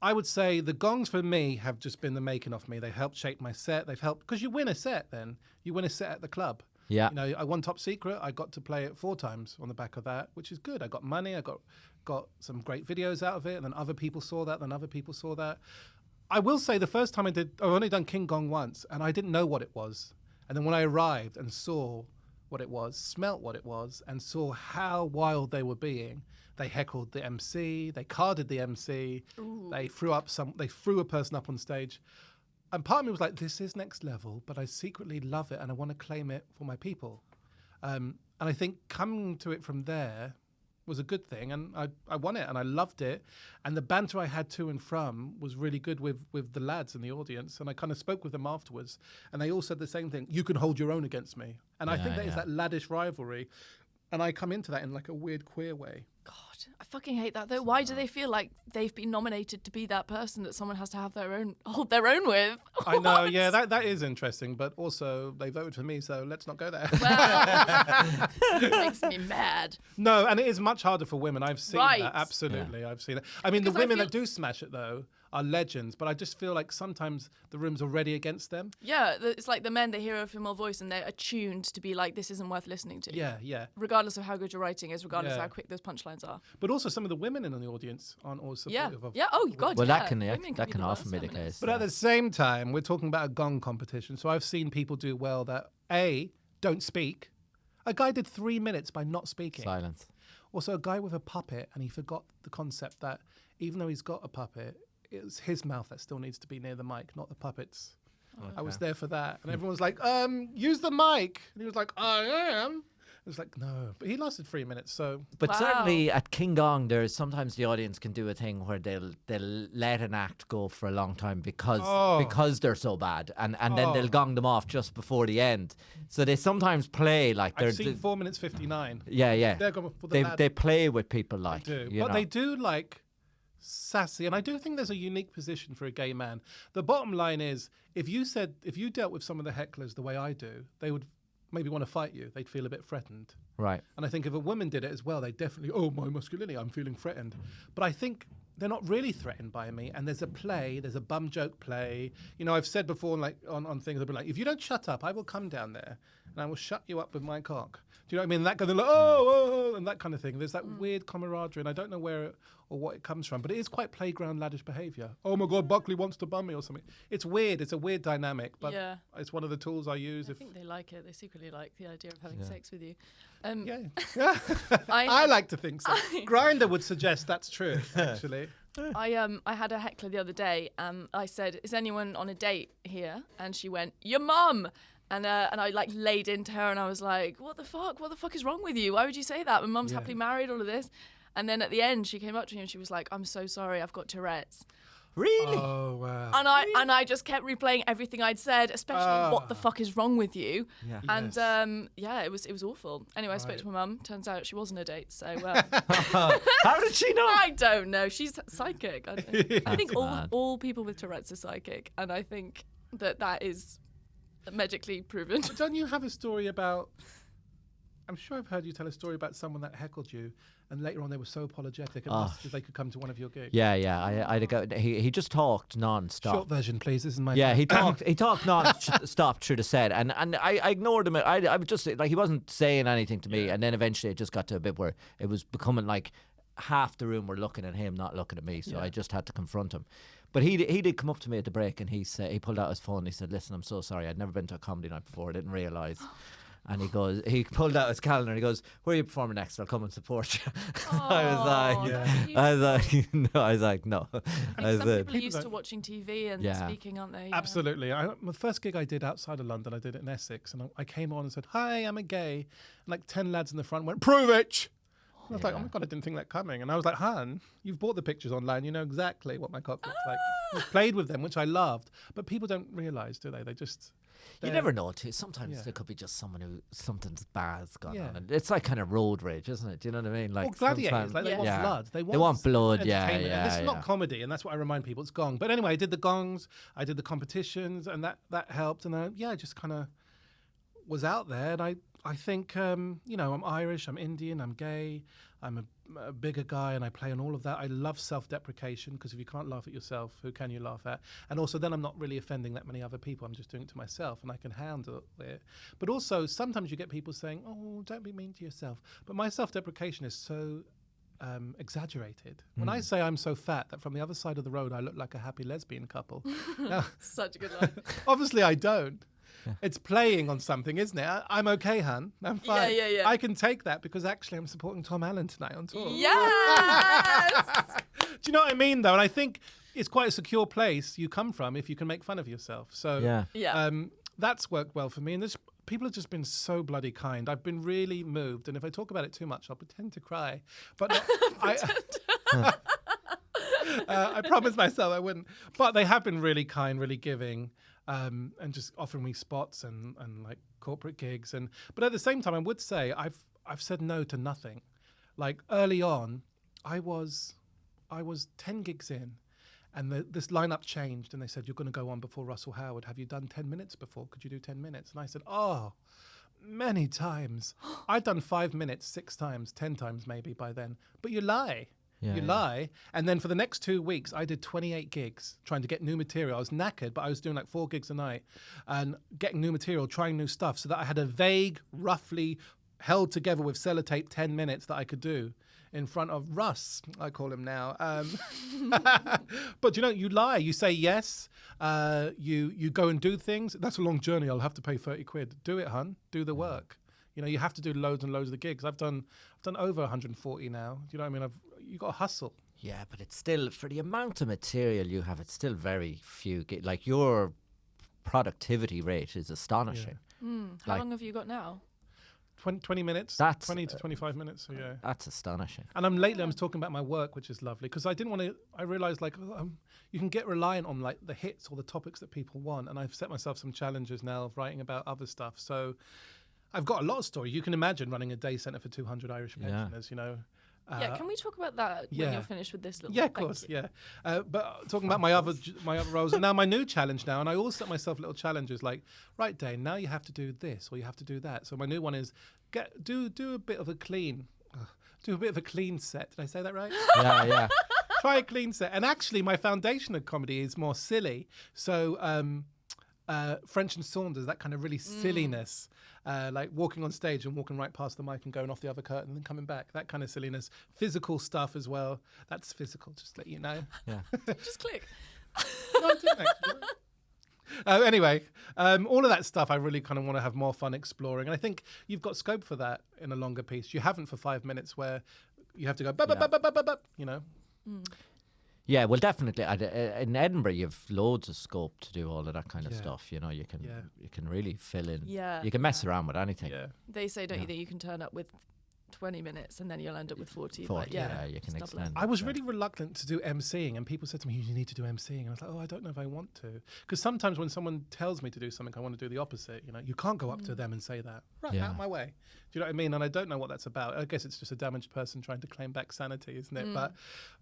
S3: I would say the gongs for me have just been the making of me. They helped shape my set. They've helped, because you win a set then. You win a set at the club.
S1: Yeah.
S3: You know, I won Top Secret. I got to play it 4 times on the back of that, which is good. I got money. I got some great videos out of it. And then other people saw that. Then other people saw that. I will say the first time I've only done King Gong once, and I didn't know what it was. And then when I arrived and saw what it was, smelt what it was, and saw how wild they were being, they heckled the MC, they carded the MC, they threw a person up on stage. And part of me was like, this is next level, but I secretly love it and I want to claim it for my people. And I think coming to it from there was a good thing, and I won it and I loved it, and the banter I had to and from was really good with the lads in the audience, and I kind of spoke with them afterwards, and they all said the same thing: you can hold your own against me. And I think that is that laddish rivalry, and I come into that in like a weird queer way.
S2: God, I fucking hate that though. Why do they feel like they've been nominated to be that person that someone has to have hold their own with?
S3: I know, yeah, that is interesting, but also they voted for me, so let's not go there.
S2: Well, it makes me mad.
S3: No, and it is much harder for women. I've seen
S2: Right.
S3: that, absolutely. I've seen it. I mean,
S2: Because
S3: the
S2: I
S3: women
S2: feel-
S3: that do smash it, though, are legends, but I just feel like sometimes the room's already against them.
S2: Yeah, it's like the men, they hear a female voice and they're attuned to be like, this isn't worth listening to.
S3: Yeah.
S2: Regardless of how good your writing is, regardless of
S3: Yeah.
S2: how quick those punchlines are.
S3: But also some of the women in the audience aren't always
S2: Yeah.
S3: supportive of.
S2: Yeah. Oh, God.
S1: Well,
S2: yeah.
S1: that can
S2: Women be
S1: often
S2: the worst
S1: be the
S2: feminists.
S1: case.
S3: But at the same time, we're talking about a gong competition, so I've seen people do well that, A, don't speak. A guy did 3 minutes by not speaking.
S1: Silence.
S3: Also, a guy with a puppet, and he forgot the concept that even though he's got a puppet, it's his mouth that still needs to be near the mic, not the puppet's. I was there for that. And everyone was like, use the mic. And he was like, I am. It was like, no. But he lasted 3 minutes, so...
S1: But
S2: Wow.
S1: certainly at King Gong, there's sometimes the audience can do a thing where they'll let an act go for a long time because they're so bad, and then they'll gong them off just before the end. So they sometimes play like they're
S3: I've seen 4 minutes 59.
S1: yeah.
S3: They're going for the lad.
S1: They play with people like
S3: do.
S1: you
S3: But
S1: know.
S3: they do like sassy, and I do think there's a unique position for a gay man. The bottom line is, if you dealt with some of the hecklers the way I do, they would maybe want to fight you. They'd feel a bit threatened.
S1: Right.
S3: And I think if a woman did it as well, they definitely, my masculinity, I'm feeling threatened. But I think they're not really threatened by me. And there's a bum joke play. You know, I've said before, like on things, I'll be like, if you don't shut up, I will come down there and I will shut you up with my cock. Do you know what I mean? That kind of like, and that kind of thing. There's that weird camaraderie, and I don't know where or what it comes from, but it is quite playground laddish behaviour. Oh my God, Buckley wants to bum me or something. It's weird. It's a weird dynamic, but
S2: Yeah.
S3: it's one of the tools I use.
S2: I think they like it. They secretly like the idea of having sex with you.
S3: Yeah.
S2: I-
S3: I like to think so. Grinder would suggest that's true, actually.
S2: I had a heckler the other day. I said, "Is anyone on a date here?" And she went, "Your mum." And I like laid into her, and I was like, "What the fuck? What the fuck is wrong with you? Why would you say that? My mum's happily married. All of this." And then at the end, she came up to me and she was like, "I'm so sorry. I've got Tourette's."
S1: Really?
S3: Oh, wow.
S2: And I just kept replaying everything I'd said, especially what the fuck is wrong with you.
S1: Yeah.
S2: And it was awful. Anyway, I spoke to my mum. Turns out she wasn't a date. So
S1: How did she know?
S2: I don't know. She's psychic. I think
S1: mad.
S2: all people with Tourette's are psychic, and I think that is medically proven.
S3: But don't you have a story about... I'm sure I've heard you tell a story about someone that heckled you, and later on they were so apologetic and asked if they could come to one of your gigs.
S1: Yeah. I had a go. He just talked non-stop.
S3: Short version, please. This is my...
S1: Yeah, he talked non-stop through the set, and I ignored him. I was just like, he wasn't saying anything to me, and then eventually it just got to a bit where it was becoming like half the room were looking at him, not looking at me. So I just had to confront him. But he did come up to me at the break, and he pulled out his phone. And he said, "Listen, I'm so sorry. I'd never been to a comedy night before. I didn't realise." And he pulled out his calendar and he goes, "Where are you performing next? I'll come and support you." I was like, no. I
S2: Some
S1: said,
S2: people are used to watching TV and speaking, aren't they?
S3: Absolutely. The first gig I did outside of London, I did it in Essex, and I came on and said, "Hi, I'm a gay." And like 10 lads in the front went, "Prove it!" I was like, oh my God, I didn't think that coming. And I was like, hun, you've bought the pictures online. You know exactly what my cock looks like. I played with them, which I loved. But people don't realise, do they? They just...
S1: You never know, too. Sometimes there could be just someone who something's bad's gone on. And it's like kind of road rage, isn't it? Do you know what I mean? Like
S3: gladiators, like they want blood. They want
S1: blood,
S3: entertainment. And it's not comedy, and that's what I remind people. It's gong. But anyway, I did the gongs, I did the competitions, and that helped. And I just kind of was out there. And I think, I'm Irish, I'm Indian, I'm gay, I'm a bigger guy, and I play on all of that. I love self-deprecation, because if you can't laugh at yourself, who can you laugh at? And also then I'm not really offending that many other people. I'm just doing it to myself, and I can handle it. But also sometimes you get people saying, oh, don't be mean to yourself. But my self-deprecation is so exaggerated. When I say I'm so fat that from the other side of the road I look like a happy lesbian couple. Now,
S2: Such a good line.
S3: obviously I don't. It's playing on something, isn't it? I'm okay, hun. I'm fine.
S2: Yeah.
S3: I can take that because actually I'm supporting Tom Allen tonight on tour.
S2: Yes!
S3: Do you know what I mean, though? And I think it's quite a secure place you come from if you can make fun of yourself. So that's worked well for me. And people have just been so bloody kind. I've been really moved. And if I talk about it too much, I'll pretend to cry. But I promised myself I wouldn't. But they have been really kind, really giving. And just offering me spots and like corporate gigs, but at the same time I would say I've said no to nothing. Like early on, I was 10 gigs in, and this lineup changed, and they said, you're going to go on before Russell Howard. Have you done 10 minutes before? Could you do 10 minutes? And I said, oh, many times. I'd done 5 minutes 6 times, 10 times maybe by then. But you lie. You lie. And then for the next 2 weeks, I did 28 gigs trying to get new material. I was knackered, but I was doing like 4 gigs a night and getting new material, trying new stuff, so that I had a vague, roughly held together with sellotape 10 minutes that I could do in front of Russ, I call him now. But you lie. You say yes. You go and do things. That's a long journey. I'll have to pay 30 quid. Do it, hun. Do the work. You have to do loads and loads of the gigs. I've done over 140 now. Do you know what I mean? You got to hustle.
S1: Yeah, but it's still, for the amount of material you have, it's still very few. Like your productivity rate is astonishing.
S2: How long have you got now?
S3: 20 minutes.
S1: That's
S3: 20 to 25 minutes. So yeah,
S1: that's astonishing.
S3: And I'm talking about my work, which is lovely, because I didn't want to. I realized you can get reliant on like the hits or the topics that people want, and I've set myself some challenges now of writing about other stuff. So I've got a lot of stories. You can imagine running a day centre for 200 Irish pensioners.
S2: Can we talk about that when you're finished with this little?
S3: Yeah, of course. Yeah, but talking about my other roles, and now my new challenge now, and I always set myself little challenges like, right, Dane, now you have to do this or you have to do that. So my new one is do a bit of a clean set. Did I say that right?
S1: Yeah.
S3: Try a clean set. And actually, my foundation of comedy is more silly. So French and Saunders, that kind of really silliness, like walking on stage and walking right past the mic and going off the other curtain and then coming back, that kind of silliness. Physical stuff as well. That's physical, just to let you know.
S1: Yeah.
S2: Just click.
S3: No, I didn't actually. Anyway, all of that stuff I really kind of want to have more fun exploring. And I think you've got scope for that in a longer piece. You haven't for 5 minutes where you have to go,
S1: Yeah, well, definitely. In Edinburgh, you've loads of scope to do all of that kind of stuff. You can really fill in.
S2: Yeah.
S1: You can mess around with anything.
S3: Yeah.
S2: They say, don't you, that you can turn up with 20 minutes and then you'll end up with 40.
S1: 40, you can extend.
S3: I was really reluctant to do emceeing, and people said to me, you need to do emceeing. And I was like, I don't know if I want to. Because sometimes when someone tells me to do something, I want to do the opposite. You can't go up to them and say that. Right, out of my way. Do you know what I mean? And I don't know what that's about. I guess it's just a damaged person trying to claim back sanity, isn't it?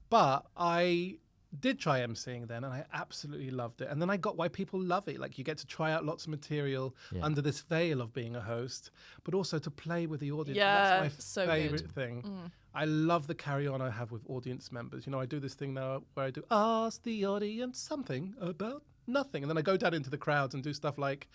S3: But I did try emceeing then, and I absolutely loved it. And then I got why people love it. Like, you get to try out lots of material under this veil of being a host, but also to play with the audience.
S2: Yeah,
S3: that's my favorite thing. I love the carry-on I have with audience members. I do this thing now where I do ask the audience something about nothing, and then I go down into the crowds and do stuff like,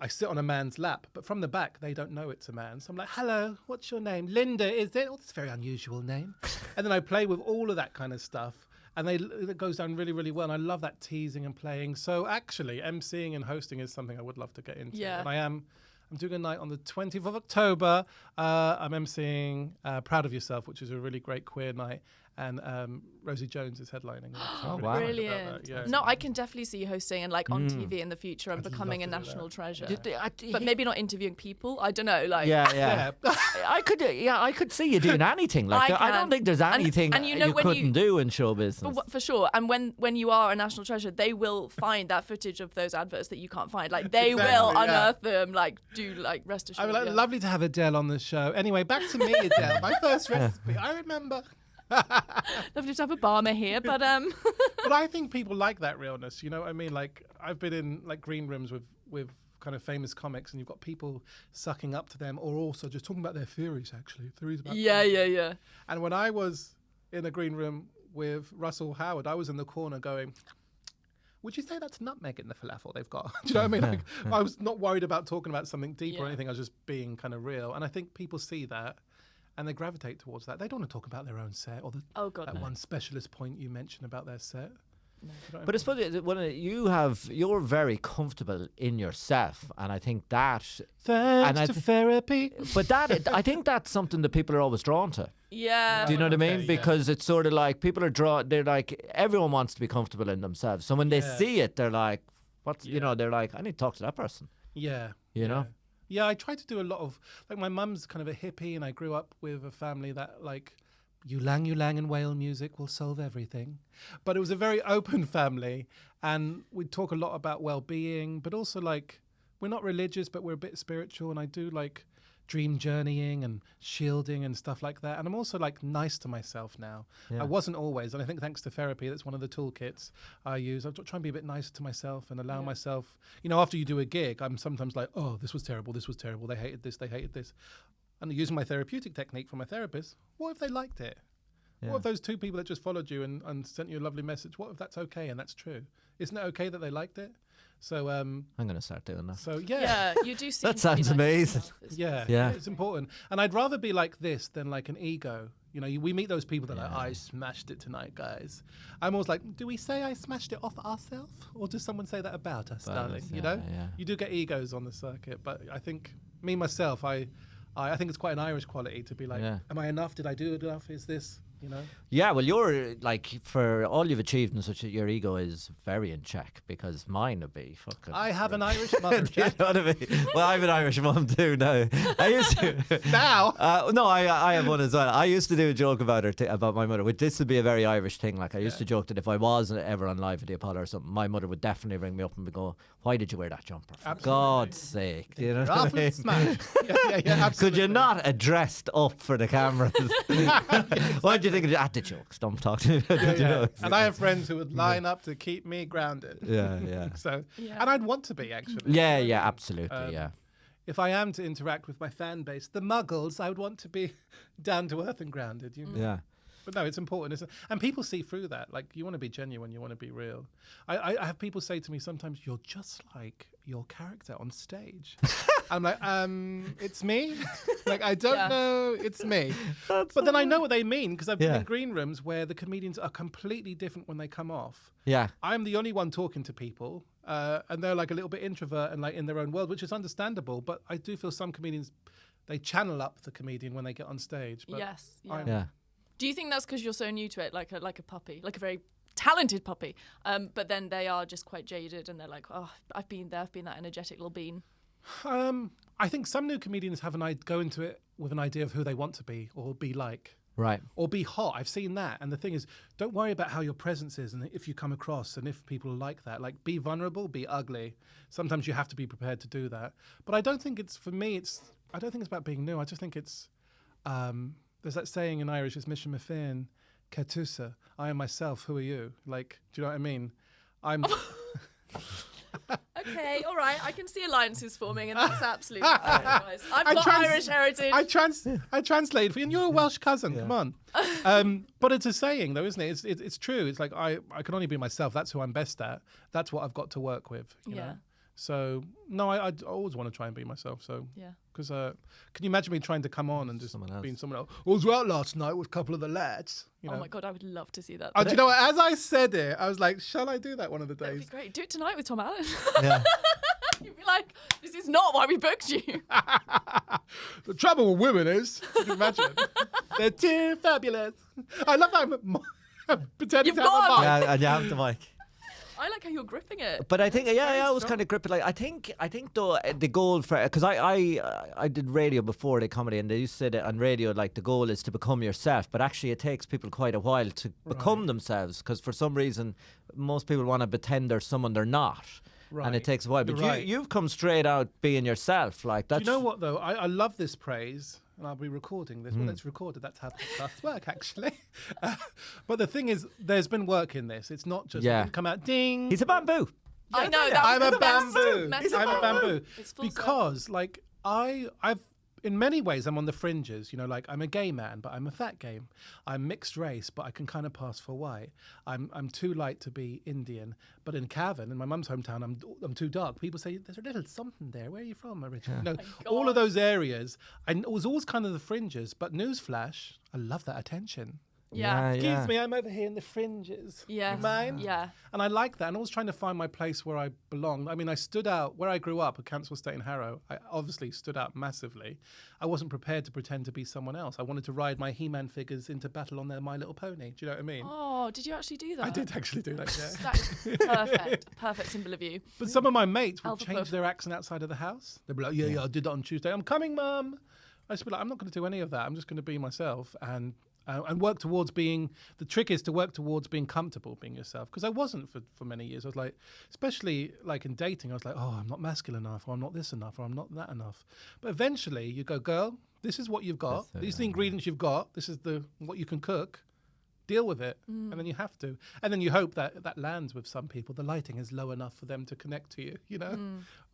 S3: I sit on a man's lap, but from the back, they don't know it's a man. So I'm like, hello, what's your name? Linda, is it? Oh, that's a very unusual name. And then I play with all of that kind of stuff. And it goes down really, really well. And I love that teasing and playing. So actually, emceeing and hosting is something I would love to get into.
S2: Yeah.
S3: And I'm doing a night on the 20th of October. I'm emceeing Proud of Yourself, which is a really great queer night. and Rosie Jones is headlining.
S1: Oh,
S3: I'm
S1: wow.
S3: excited about
S2: Brilliant.
S3: that, yeah.
S2: No, I can definitely see you hosting and like on TV in the future and becoming a
S3: love to do
S2: national
S3: that.
S2: treasure.
S1: I-
S2: But maybe not interviewing people. I don't know. Like,
S1: yeah.
S3: Yeah.
S1: I could see you doing anything. Like
S2: I
S1: I don't
S2: can.
S1: think there's
S2: And-
S1: anything
S2: and you know
S1: you
S2: when
S1: couldn't do in show business.
S2: For sure. And when you are a national treasure, they will find that footage of those adverts that you can't find. Like they will
S3: Exactly, yeah.
S2: unearth them. Like do like rest
S3: I
S2: assured.
S3: mean, like,
S2: yeah.
S3: lovely to have Adele on the show. Anyway, back to me, Adele. My first recipe. I remember.
S2: Lovely to have Obama here, but
S3: But I think people like that realness. You know what I mean? Like I've been in like green rooms with kind of famous comics, and you've got people sucking up to them, or also just talking about their theories. Actually, theories about
S2: yeah.
S3: And when I was in a green room with Russell Howard, I was in the corner going, would you say that's nutmeg in the falafel they've got? Do you know what I mean? Like, I was not worried about talking about something deep or
S2: Yeah.
S3: anything. I was just being kind of real. And I think people see that and they gravitate towards that. They don't want to talk about their own set or
S2: Oh God,
S3: that
S2: no.
S3: one specialist point you mentioned about their set. You know what I
S1: But I suppose you're very comfortable in yourself, and I think that.
S3: Thanks
S1: and I
S3: to
S1: th-
S3: therapy.
S1: But that I think that's something that people are always drawn to.
S2: Yeah.
S1: Do you know what I mean?
S3: Okay, yeah.
S1: Because it's sort of like people are drawn. They're like everyone wants to be comfortable in themselves. So when they
S3: Yeah.
S1: see it, they're like, "What?" You know? They're like, "I need to talk to that person."
S3: Yeah.
S1: You know?
S3: Yeah, I try to do a lot of, like, my mum's kind of a hippie, and I grew up with a family that, like, you lang and whale music will solve everything. But it was a very open family, and we'd talk a lot about well-being, but also, like, we're not religious, but we're a bit spiritual, and I do, like, dream journeying and shielding and stuff like that. And I'm also, like, nice to myself now.
S1: Yeah.
S3: I wasn't always, and I think thanks to therapy, that's one of the toolkits I use. I try and be a bit nicer to myself and allow myself, you know, after you do a gig, I'm sometimes like, oh, this was terrible, they hated this. And using my therapeutic technique from my therapist, what if they liked it?
S1: Yeah.
S3: What if those two people that just followed you and sent you a lovely message, what if that's okay and that's true? Isn't it okay that they liked it? So,
S1: I'm gonna start doing that.
S2: Yeah, you do seem
S1: That
S2: to be
S1: sounds
S2: nice to
S1: amazing.
S2: yourself. It's-
S3: yeah,
S1: Yeah.
S3: it's important. And I'd rather be like this than like an ego. You know, we meet those people that are like, I smashed it tonight, guys. I'm always like, do we say I smashed it off ourselves? Or does someone say that about us, darling?
S1: us,
S3: You know?
S1: yeah.
S3: You do get egos on the circuit, but I think, me, myself, I think it's quite an Irish quality to be like,
S1: Yeah.
S3: am I enough? Did I do enough? Is this, you know?
S1: Yeah, well, you're like for all you've achieved and such, your ego is very in check because mine would be fucking.
S3: I have an Irish mother,
S1: Do you
S3: Jack.
S1: know what I mean? Well, I have an Irish mum too now. I used to.
S3: Now?
S1: No, I have one as well. I used to do a joke about her, about my mother. Which this would be a very Irish thing. Like I used to joke that if I was ever on live at the Apollo or something, my mother would definitely ring me up and be go, "Why did you wear that jumper? For
S3: Absolutely.
S1: God's sake!" Do you know
S3: You're
S1: what I
S3: awfully
S1: mean?
S3: smashed. Yeah, absolutely.
S1: Could you not have dressed up for the cameras? What do you think of the jokes? Don't talk to me about the
S3: Yeah.
S1: jokes.
S3: And I have friends who would line up to keep me grounded.
S1: Yeah.
S3: So,
S2: Yeah.
S3: and I'd want to be actually.
S1: Yeah, absolutely, yeah.
S3: If I am to interact with my fan base, the Muggles, I would want to be down to earth and grounded. You know?
S1: Yeah.
S3: But no, it's important, isn't it? And people see through that. Like, you want to be genuine, you want to be real. I have people say to me sometimes, you're just like your character on stage. I'm like, it's me? Like, I don't know, it's me. But then I know what they mean, because I've been in green rooms where the comedians are completely different when they come off.
S1: Yeah.
S3: I'm the only one talking to people, and they're like a little bit introvert and like in their own world, which is understandable. But I do feel some comedians, they channel up the comedian when they get on stage. But
S2: Yes.
S3: I'm-
S1: Yeah.
S2: Do you think that's because you're so new to it, like a puppy, like a very talented puppy? But then they are just quite jaded, and they're like, "Oh, I've been there. I've been that energetic little bean."
S3: I think some new comedians go into it with an idea of who they want to be or be like.
S1: Right.
S3: Or be hot. I've seen that. And the thing is, don't worry about how your presence is and if you come across and if people like that. Like, be vulnerable, be ugly. Sometimes you have to be prepared to do that. But I don't think I don't think it's about being new. I just think it's, there's that saying in Irish, it's Misha Mafin, Ketusa, I am myself, who are you? Like, do you know what I mean? I'm...
S2: Okay, all right. I can see alliances forming, and that's absolutely fine. Otherwise. I've got Irish heritage.
S3: I translate for you, and you're a Welsh cousin. Come on. But it's a saying, though, isn't it? It's true. It's like I can only be myself. That's who I'm best at. That's what I've got to work with. You know? So no, I always want to try and be myself. So
S2: Yeah.
S3: because can you imagine me trying to come on and just
S1: Someone else.
S3: being someone else? I was out last night with a couple of the lads. You know?
S2: Oh my God, I would love to see that.
S3: Oh, do you know what? As I said it, I was like, shall I do that one of the
S2: That'd be
S3: days?
S2: great. Do it tonight with Tom Allen.
S1: Yeah.
S2: You'd be like, this is not why we booked you.
S3: The trouble with women is, you can imagine, they're too fabulous. I love how I'm pretending
S2: You've
S3: to have a
S2: got
S3: mic.
S1: Yeah, and you have the mic.
S2: I like how you're gripping it.
S1: But I think, I always kind of grip it. Like I think though the goal for, because I did radio before the comedy, and they used to say that on radio, like the goal is to become yourself. But actually, it takes people quite a while to become themselves, because for some reason, most people want to pretend they're someone they're not.
S3: Right.
S1: And it takes a while. But
S3: You're right.
S1: you've come straight out being yourself. Like
S3: Do
S1: that's.
S3: you know what though? I love this praise, and I'll be recording this. Well, let's record it. That's how podcasts work, actually. But the thing is, there's been work in this. It's not just
S1: Yeah.
S3: it didn't come out ding.
S1: He's a bamboo.
S2: I know that.
S3: I'm
S2: was
S3: a
S2: the best
S3: bamboo.
S2: metaphor.
S3: I'm a bamboo.
S2: It's full
S3: Because like I've in many ways I'm on the fringes. You know, like I'm a gay man, but I'm a fat gay. I'm mixed race, but I can kind of pass for white. I'm too light to be Indian, but in Cavan, in my mum's hometown, I'm too dark. People say there's a little something there. Where are you from, originally? You know, all of those areas. I was always kind of the fringes, but newsflash, I love that attention.
S2: Yeah.
S3: Excuse me, I'm over here in the fringes.
S2: Yeah.
S3: You mind?
S2: Yeah.
S3: And I like that. And I was trying to find my place where I belong. I mean, I stood out where I grew up at Council Estate in Harrow. I obviously stood out massively. I wasn't prepared to pretend to be someone else. I wanted to ride my He-Man figures into battle on their My Little Pony. Do you know what I mean?
S2: Oh, did you actually do that?
S3: I did actually do that, yeah.
S2: That is perfect. Perfect symbol of you.
S3: But some of my mates would
S2: Alpha
S3: change
S2: puff.
S3: their accent outside of the house. They'd be like, yeah, I did that on Tuesday. I'm coming, Mum. I just be like, I'm not going to do any of that. I'm just going to be myself and work towards being, the trick is to work towards being comfortable being yourself. Because I wasn't for many years. I was like, especially like in dating, I was like, oh, I'm not masculine enough, or I'm not this enough, or I'm not that enough. But eventually you go, girl, this is what you've got. These are the ingredients you've got. This is what you can cook. Deal with it. And then you have to. And then you hope that lands with some people. The lighting is low enough for them to connect to you, you know?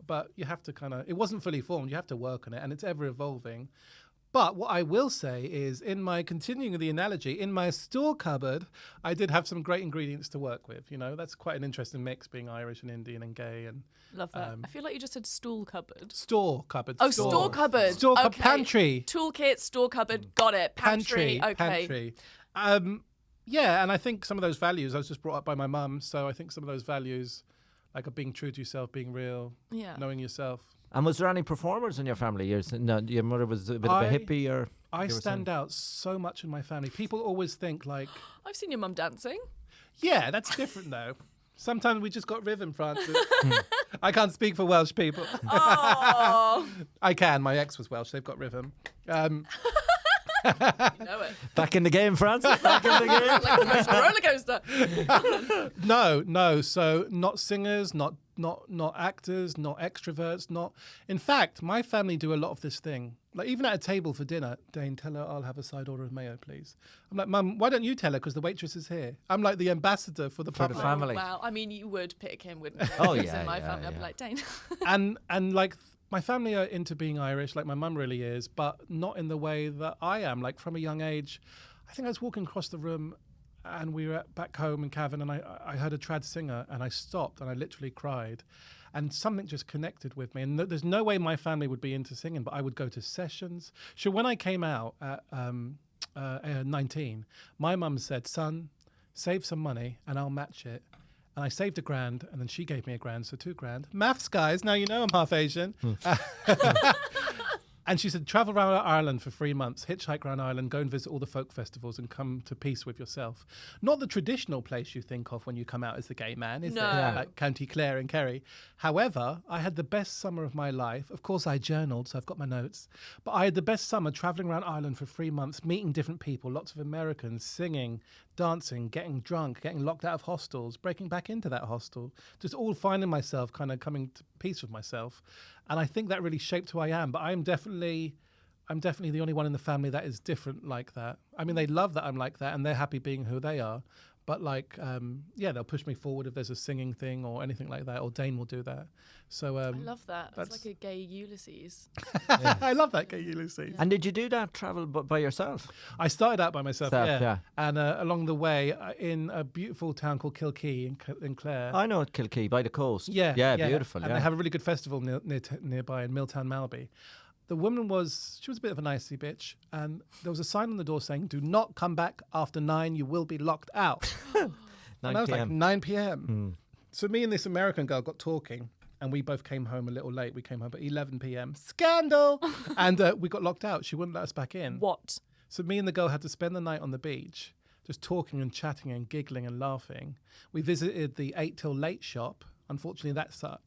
S3: But you have to it wasn't fully formed. You have to work on it, and it's ever evolving. But what I will say is, continuing the analogy, in my store cupboard, I did have some great ingredients to work with. You know, that's quite an interesting mix, being Irish and Indian and gay. And
S2: Love that. I feel like you just said stool cupboard.
S3: store cupboard.
S2: Oh, store cupboard.
S3: Store
S2: okay.
S3: pantry.
S2: Toolkit, store cupboard. Got it. Pantry. Okay.
S3: Pantry. Yeah, and I think some of those values, I was just brought up by my mum, so I think some of those values, like being true to yourself, being real, knowing yourself.
S1: And was there any performers in your family? Your mother was a bit of a hippie, or
S3: I stand out so much in my family. People always think like,
S2: I've seen your mum dancing.
S3: yeah, that's different though. Sometimes we just got rhythm, Francis. I can't speak for Welsh people.
S2: Oh,
S3: I can. My ex was Welsh. They've got rhythm.
S2: you know it.
S1: back in the game, Francis. Back in the game.
S2: Like the most roller coaster.
S3: No. So not singers, not actors, not extroverts, not. In fact, my family do a lot of this thing. Like even at a table for dinner, Dane, tell her I'll have a side order of mayo, please. I'm like, Mum, why don't you tell her? Because the waitress is here. I'm like the ambassador for the public.
S1: family.
S2: Wow. I mean, you would pick him, wouldn't you?
S1: Oh,
S2: If he was
S1: yeah,
S2: in my
S1: yeah,
S2: family, I'd be
S1: yeah.
S2: like, Dane.
S3: and like my family are into being Irish, like my mum really is, but not in the way that I am. Like from a young age, I think I was walking across the room and we were back home in Cavan, and I heard a trad singer, and I stopped and I literally cried. And something just connected with me. And there's no way my family would be into singing, but I would go to sessions. So when I came out at 19, my mum said, son, save some money and I'll match it. And I saved £1,000, and then she gave me £1,000, so £2,000. Maths, guys, now you know I'm half Asian. And she said, travel around Ireland for 3 months, hitchhike around Ireland, go and visit all the folk festivals and come to peace with yourself. Not the traditional place you think of when you come out as the gay man, is
S2: No.
S3: it?
S2: Yeah.
S3: Like County Clare and Kerry. However, I had the best summer of my life. Of course, I journaled, so I've got my notes. But I had the best summer traveling around Ireland for 3 months, meeting different people, lots of Americans, singing, dancing, getting drunk, getting locked out of hostels, breaking back into that hostel, just all finding myself, kind of coming to peace with myself. And I think that really shaped who I am. But I'm definitely the only one in the family that is different like that. I mean, they love that I'm like that, and they're happy being who they are. But like, they'll push me forward if there's a singing thing or anything like that, or Dane will do that. So
S2: I love that. It's
S3: that's-
S2: like a gay Ulysses.
S3: I love that, gay Ulysses.
S1: And did you do that travel by yourself?
S3: I started out by myself,
S1: Self, yeah.
S3: And along the way, in a beautiful town called Kilkee in Clare.
S1: I know at Kilkee, by the coast.
S3: Yeah,
S1: beautiful.
S3: And
S1: Yeah,
S3: they have a really good festival nearby in Milltown, Malby. The woman she was a bit of a nicey bitch, and there was a sign on the door saying, "Do not come back after 9. You will be locked out."
S1: 9
S3: And I was like,
S1: p.m.
S3: 9 p.m. So me and this American girl got talking, and we both came home a little late. We came home at 11 p.m. Scandal! And we got locked out. She wouldn't let us back in.
S2: What?
S3: So me and the girl had to spend the night on the beach, just talking and chatting and giggling and laughing. We visited the 8 till late shop. Unfortunately, that shut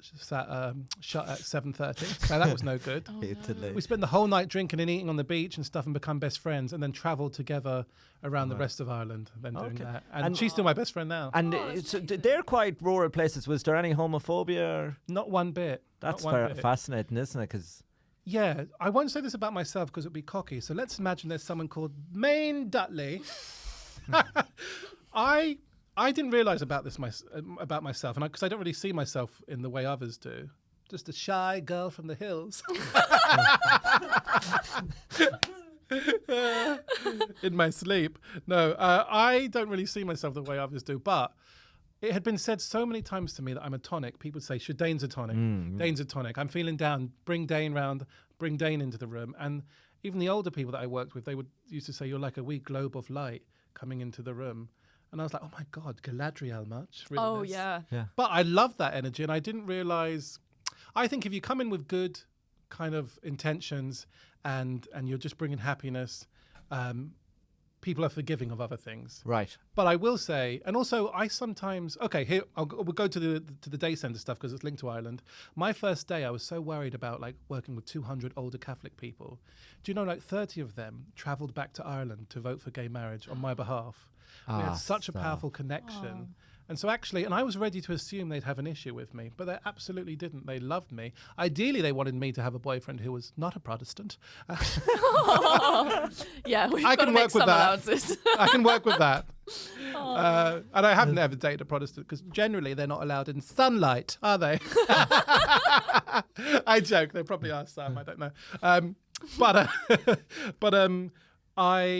S3: at 7:30, so that was no good. We spent the whole night drinking and eating on the beach and stuff and become best friends, and then travelled together around the rest of Ireland, then doing that. And she's still my best friend now.
S4: And so they're quite rural places. Was there any homophobia?
S3: Not one bit.
S4: That's
S3: Not one bit.
S4: fascinating, isn't it? Because
S3: Yeah, I won't say this about myself because it would be cocky. So let's imagine there's someone called Maine Dudley. I didn't realise about myself, and because I don't really see myself in the way others do. Just a shy girl from the hills. In my sleep. No, I don't really see myself the way others do, but it had been said so many times to me that I'm a tonic. People say, "Should Dane's a tonic? Dane's a tonic. I'm feeling down. Bring Dane round. Bring Dane into the room." And even the older people that I worked with, they used to say, "You're like a wee globe of light coming into the room." And I was like, "Oh my God, Galadriel much?"
S2: Oh, yeah.
S3: But I love that energy, and I didn't realise. I think if you come in with good kind of intentions and you're just bringing happiness, people are forgiving of other things.
S1: Right.
S3: But I will say, and also I sometimes, here, we'll go to the day centre stuff because it's linked to Ireland. My first day, I was so worried about like working with 200 older Catholic people. Do you know, like 30 of them travelled back to Ireland to vote for gay marriage on my behalf. We had such a powerful connection. And so actually, and I was ready to assume they'd have an issue with me, but they absolutely didn't. They loved me. Ideally, they wanted me to have a boyfriend who was not a Protestant.
S2: Yeah, we've
S3: I
S2: got to
S3: can
S2: make
S3: work with
S2: some
S3: that.
S2: allowances.
S3: I can work with that. And I haven't ever dated a Protestant because generally they're not allowed in sunlight, are they? I joke. They probably are some. I don't know. What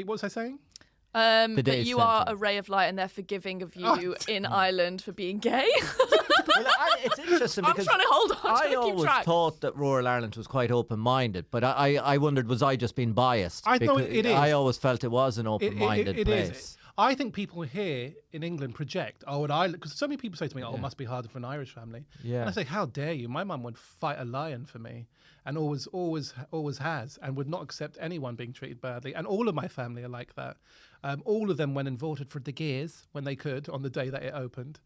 S3: was I saying?
S2: That you are a ray of light and they're forgiving of you in Ireland for being gay.
S1: It's interesting
S2: I'm
S1: because
S2: trying to hold on.
S1: I always thought that rural Ireland was quite open-minded, but I wondered, was I just being biased?
S3: I know it is.
S1: I always felt it was an open-minded
S3: it
S1: place.
S3: is. I think people here in England project, in Ireland, because so many people say to me, it must be harder for an Irish family.
S1: Yeah.
S3: And I say, how dare you? My mum would fight a lion for me and always has, and would not accept anyone being treated badly. And all of my family are like that. All of them went and voted for the Gears when they could on the day that it opened,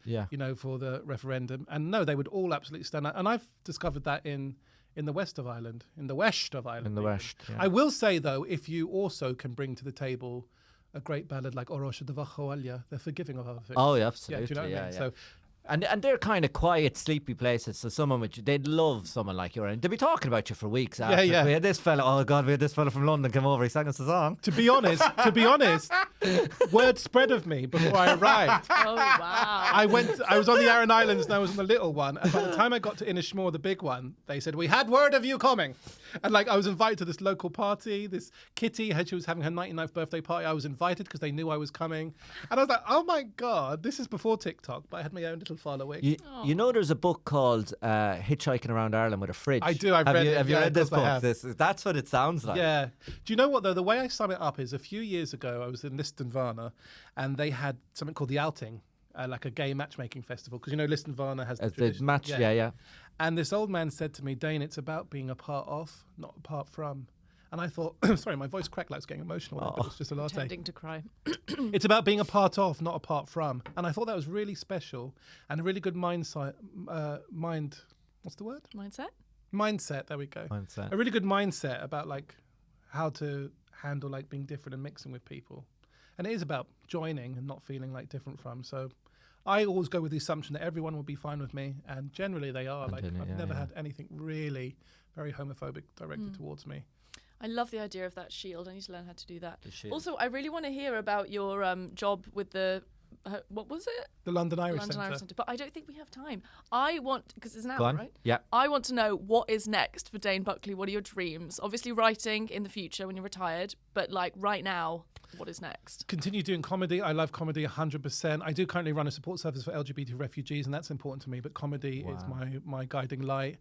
S3: for the referendum. And no, they would all absolutely stand out. And I've discovered that in the west of Ireland,
S1: In the west, yeah.
S3: I will say, though, if you also can bring to the table a great ballad like Orosha de Vachoalia, they're forgiving of other things.
S1: Oh, yeah, absolutely.
S3: Yeah, do you know what I mean? So,
S1: and they're kind of quiet, sleepy places. So they'd love someone like you. And they'd be talking about you for weeks after.
S3: Yeah.
S1: We had this fella, we had this fella from London come over. He sang us a song.
S3: to be honest, word spread of me before I arrived.
S2: Oh, wow.
S3: I was on the Aran Islands and I was on the little one. And by the time I got to Inishmore, the big one, they said, "We had word of you coming." And I was invited to this local party. This Kitty, she was having her 99th birthday party. I was invited because they knew I was coming. And I was like, oh my God, this is before TikTok, but I had my own little following.
S1: You know, there's a book called Hitchhiking Around Ireland with a Fridge.
S3: I do. I've read it.
S1: Have you
S3: Yeah,
S1: read this
S3: of course I
S1: book?
S3: have.
S1: That's what it sounds like.
S3: Yeah. Do you know what, though? The way I sum it up is a few years ago, I was in Listonvarna and they had something called The Outing, like a gay matchmaking festival. Because, Listonvarna has the tradition.
S1: match, yeah.
S3: And this old man said to me, "Dane, it's about being a part of, not apart from." And I thought, sorry, my voice cracked like it's getting emotional, but it's just a latte.
S2: Pretending to cry.
S3: It's about being a part of, not apart from. And I thought that was really special and a really good what's the word? Mindset, there we go.
S1: Mindset.
S3: A really good mindset about how to handle being different and mixing with people. And it is about joining and not feeling different from. So I always go with the assumption that everyone will be fine with me, and generally they are. I've never had anything really very homophobic directed towards me.
S2: I love the idea of that shield. I need to learn how to do that. Also, I really want to hear about your job with the what was it?
S3: The London Irish
S2: Centre.
S3: Centre.
S2: But I don't think we have time. I want, because it's an
S1: Go
S2: hour,
S1: on.
S2: right?
S1: Yeah.
S2: I want to know what is next for Dane Buckley. What are your dreams? Obviously, writing in the future when you're retired, but right now, what is next?
S3: Continue doing comedy. I love comedy 100%. I do currently run a support service for LGBT refugees, and that's important to me. But comedy is my guiding light.